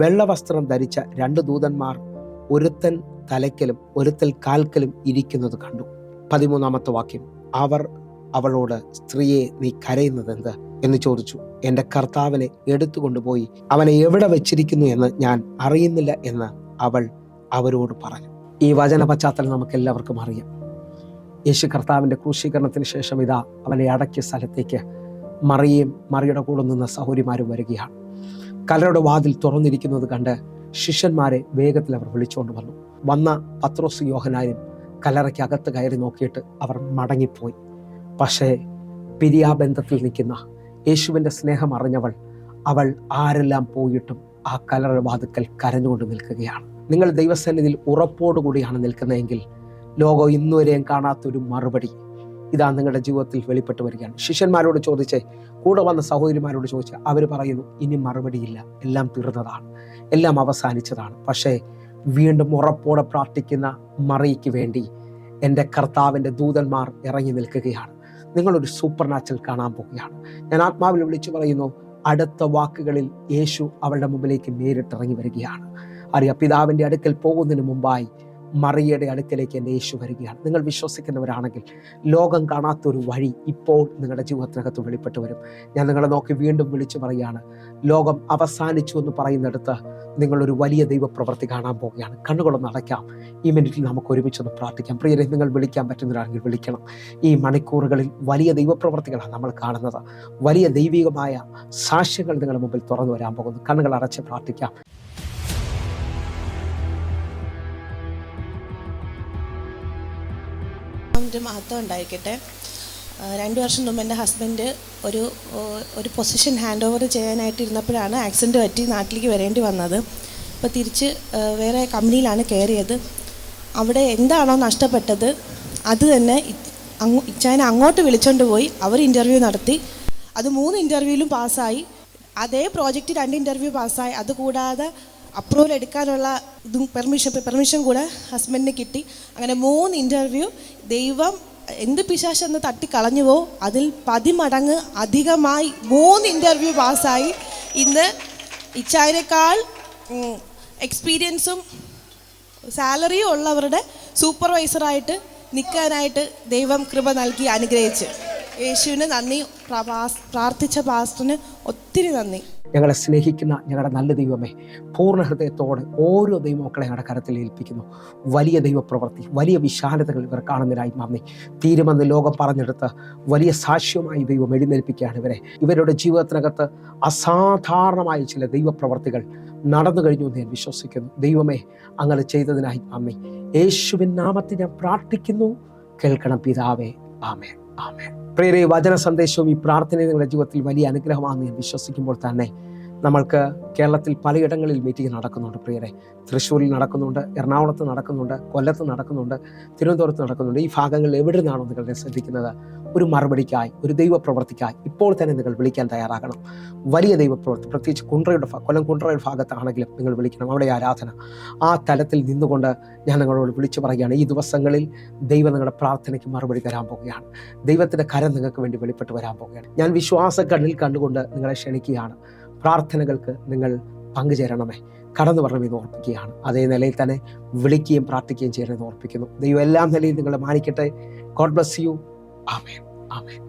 വെള്ളവസ്ത്രം ധരിച്ച 2 ദൂതന്മാർ ഒരുത്തൻ തലയ്ക്കലും ഒരുത്തൽ കാൽക്കലും ഇരിക്കുന്നത് കണ്ടു. 13-ാമത്തെ വാക്യം, അവർ അവളോട്, സ്ത്രീയെ, നീ കരയുന്നതെന്ത് എന്ന് ചോദിച്ചു. എൻ്റെ കർത്താവിനെ എടുത്തുകൊണ്ടുപോയി അവനെ എവിടെ വെച്ചിരിക്കുന്നു എന്ന് ഞാൻ അറിയുന്നില്ല എന്ന് അവൾ അവരോട് പറഞ്ഞു. ഈ വചന പശ്ചാത്തലം നമുക്ക് എല്ലാവർക്കും അറിയാം. യേശു കർത്താവിൻ്റെ ക്രൂശീകരണത്തിന് ശേഷം ഇതാ അവനെ അടക്കിയ സ്ഥലത്തേക്ക് മറിയുടെ കൂടെ നിന്ന സഹോദരിമാരും വരികയാണ്. കല്ലറയുടെ വാതിൽ തുറന്നിരിക്കുന്നത് കണ്ട് ശിഷ്യന്മാരെ വേഗത്തിൽ അവർ വിളിച്ചുകൊണ്ട് വന്ന പത്രോസ് യോഹന്നാനും കല്ലറയ്ക്ക് അകത്ത് കയറി നോക്കിയിട്ട് അവർ മടങ്ങിപ്പോയി. പക്ഷേ പിരിയാബന്ധത്തിൽ നിൽക്കുന്ന യേശുവിൻ്റെ സ്നേഹം അറിഞ്ഞവൾ ആരെല്ലാം പോയിട്ടും ആ കല്ലറ വാതിക്കൽ കരഞ്ഞുകൊണ്ട് നിൽക്കുകയാണ്. നിങ്ങൾ ദൈവസന്നിധിയിൽ ഉറപ്പോടുകൂടിയാണ് നിൽക്കുന്നതെങ്കിൽ ലോകം ഇന്നുവരെയും കാണാത്തൊരു മറുപടി ഇതാ നിങ്ങളുടെ ജീവിതത്തിൽ വെളിപ്പെട്ട് വരികയാണ്. ശിഷ്യന്മാരോട് ചോദിച്ചേ, കൂടെ വന്ന സഹോദരിമാരോട് ചോദിച്ച് അവർ പറയുന്നു, ഇനി മറുപടിയില്ല, എല്ലാം തീർന്നതാണ്, എല്ലാം അവസാനിച്ചതാണ്. പക്ഷേ വീണ്ടും ഉറപ്പോടെ പ്രാർത്ഥിക്കുന്ന മറിയയ്ക്ക് വേണ്ടി എൻ്റെ കർത്താവിൻ്റെ ദൂതന്മാർ ഇറങ്ങി നിൽക്കുകയാണ്. നിങ്ങളൊരു സൂപ്പർ നാച്ചുറൽ കാണാൻ പോവുകയാണ്. ഞാൻ ആത്മാവിൽ വിളിച്ചു പറയുന്നു, അടുത്ത വാക്കുകളിൽ യേശു അവളുടെ മുമ്പിലേക്ക് നേരിട്ടിറങ്ങി വരികയാണ്. അറിയാം, പിതാവിൻ്റെ അടുക്കൽ പോകുന്നതിന് മുമ്പായി മറിയയുടെ അടുക്കലേക്ക് എൻ്റെ യേശു വരികയാണ്. നിങ്ങൾ വിശ്വസിക്കുന്നവരാണെങ്കിൽ ലോകം കാണാത്തൊരു വഴി ഇപ്പോൾ നിങ്ങളുടെ ജീവിതത്തിനകത്ത് വെളിപ്പെട്ട് വരും. ഞാൻ നിങ്ങളെ നോക്കി വീണ്ടും വിളിച്ചു പറയുകയാണ്, ലോകം അവസാനിച്ചു എന്ന് പറയുന്നിടത്ത് നിങ്ങളൊരു വലിയ ദൈവപ്രവൃത്തി കാണാൻ പോവുകയാണ്. കണ്ണുകളൊന്ന് അടയ്ക്കാം. ഈ മിനിറ്റിൽ നമുക്ക് ഒരുമിച്ചൊന്ന് പ്രാർത്ഥിക്കാം. പ്രിയരെ, നിങ്ങൾ വിളിക്കാൻ പറ്റുന്നവരാണെങ്കിൽ വിളിക്കണം. ഈ മണിക്കൂറുകളിൽ വലിയ ദൈവപ്രവൃത്തികളാണ് നമ്മൾ കാണുന്നത്. വലിയ ദൈവികമായ സാക്ഷ്യങ്ങൾ നിങ്ങളുടെ മുമ്പിൽ തുറന്നു വരാൻ പോകുന്നു. കണ്ണുകൾ അടച്ച് പ്രാർത്ഥിക്കാം. മഹത്വം ഉണ്ടായിരിക്കട്ടെ. 2 വർഷം മുമ്പ് എൻ്റെ ഹസ്ബൻഡ് ഒരു പൊസിഷൻ ഹാൻഡ് ഓവർ ചെയ്യാനായിട്ടിരുന്നപ്പോഴാണ് ആക്സിഡൻറ്റ് പറ്റി നാട്ടിലേക്ക് വരേണ്ടി വന്നത്. അപ്പോൾ തിരിച്ച് വേറെ കമ്പനിയിലാണ് കയറിയത്. അവിടെ എന്താണോ നഷ്ടപ്പെട്ടത് അത് തന്നെ ഇച്ചായനെ അങ്ങോട്ട് വിളിച്ചുകൊണ്ട് പോയി അവർ ഇൻ്റർവ്യൂ നടത്തി. അത് 3 ഇൻ്റർവ്യൂവിലും പാസ്സായി. അതേ പ്രോജക്റ്റ് 2 ഇൻ്റർവ്യൂ പാസ്സായി. അതുകൂടാതെ അപ്രൂവൽ എടുക്കാനുള്ള പെർമിഷൻ കൂടെ ഹസ്ബൻഡിന് കിട്ടി. അങ്ങനെ 3 ഇൻ്റർവ്യൂ ദൈവം എന്ത് പിശാചെന്ന് തട്ടിക്കളഞ്ഞുവോ അതിൽ 10 മടങ്ങ് അധികമായി 3 ഇൻ്റർവ്യൂ പാസ്സായി. ഇന്ന് ഇച്ചായനേക്കാൾ എക്സ്പീരിയൻസും സാലറിയും ഉള്ളവരുടെ സൂപ്പർവൈസറായിട്ട് നിൽക്കാനായിട്ട് ദൈവം കൃപ നൽകി അനുഗ്രഹിച്ച്. യേശുവിന് നന്ദി. പ്രാർത്ഥിച്ച പാസ്റ്ററിന് ഒത്തിരി നന്ദി. ഞങ്ങളെ സ്നേഹിക്കുന്ന ഞങ്ങളുടെ നല്ല ദൈവമേ, പൂർണ്ണ ഹൃദയത്തോടെ ഓരോ ദൈവമക്കളെ ഞങ്ങളുടെ കരത്തിൽ ഏൽപ്പിക്കുന്നു. വലിയ ദൈവപ്രവൃത്തി, വലിയ വിശാലതകൾ ഇവർ കാണുന്നതിനായി നന്ദി. തീരുമെന്ന് ലോകം പറഞ്ഞെടുത്ത് വലിയ സാക്ഷ്യമായി ദൈവം എഴുന്നേൽപ്പിക്കുകയാണ് ഇവരുടെ ജീവിതത്തിനകത്ത് അസാധാരണമായ ചില ദൈവപ്രവൃത്തികൾ നടന്നു കഴിഞ്ഞു എന്ന് ഞാൻ വിശ്വസിക്കുന്നു. ദൈവമേ, അങ്ങനെ ചെയ്തതിനായി നന്ദി. യേശുവിൻ നാമത്തിൽ ഞാൻ പ്രാർത്ഥിക്കുന്നു. കേൾക്കണം പിതാവേ. ആമേൻ, ആമേൻ. പ്രിയരെ, വചന സന്ദേശവും ഈ പ്രാർത്ഥനയും നിങ്ങളുടെ ജീവിതത്തിൽ വലിയ അനുഗ്രഹമാണെന്ന് ഞാൻ വിശ്വസിക്കുമ്പോൾ തന്നെ നമ്മൾക്ക് കേരളത്തിൽ പലയിടങ്ങളിൽ മീറ്റിംഗ് നടക്കുന്നുണ്ട്. പ്രിയരെ, തൃശ്ശൂരിൽ നടക്കുന്നുണ്ട്, എറണാകുളത്ത് നടക്കുന്നുണ്ട്, കൊല്ലത്ത് നടക്കുന്നുണ്ട്, തിരുവനന്തപുരത്ത് നടക്കുന്നുണ്ട്. ഈ ഭാഗങ്ങളിൽ എവിടെ നിന്നാണോ നിങ്ങളെ ശ്രദ്ധിക്കുന്നത്, ഒരു മറുപടിക്കായി, ഒരു ദൈവപ്രവൃത്തിക്കായി ഇപ്പോൾ തന്നെ നിങ്ങൾ വിളിക്കാൻ തയ്യാറാകണം. വലിയ ദൈവപ്രവൃത്തി, പ്രത്യേകിച്ച് കൊല്ലം കുണ്ട്രയുടെ ഭാഗത്താണെങ്കിലും നിങ്ങൾ വിളിക്കണം. അവിടെ ആരാധന. ആ തലത്തിൽ നിന്നുകൊണ്ട് ഞാൻ നിങ്ങളോട് വിളിച്ചു പറയുകയാണ്, ഈ ദിവസങ്ങളിൽ ദൈവം നിങ്ങളുടെ പ്രാർത്ഥനയ്ക്ക് മറുപടി തരാൻ പോവുകയാണ്. ദൈവത്തിൻ്റെ കരം നിങ്ങൾക്ക് വേണ്ടി വെളിപ്പെട്ട് വരാൻ പോവുകയാണ്. ഞാൻ വിശ്വാസ കണ്ണിൽ കണ്ടുകൊണ്ട് നിങ്ങളെ ക്ഷണിക്കുകയാണ്. പ്രാർത്ഥനകൾക്ക് നിങ്ങൾ പങ്കുചേരണമേ, കടന്നു വരണമെന്ന് ഓർപ്പിക്കുകയാണ്. അതേ നിലയിൽ തന്നെ വിളിക്കുകയും പ്രാർത്ഥിക്കുകയും ചെയ്യണമെന്ന് ഓർപ്പിക്കുന്നു. ദൈവം എല്ലാം നിലയിൽ നിങ്ങളെ മാനിക്കട്ടെ. God bless you. ആമേൻ, ആമേൻ.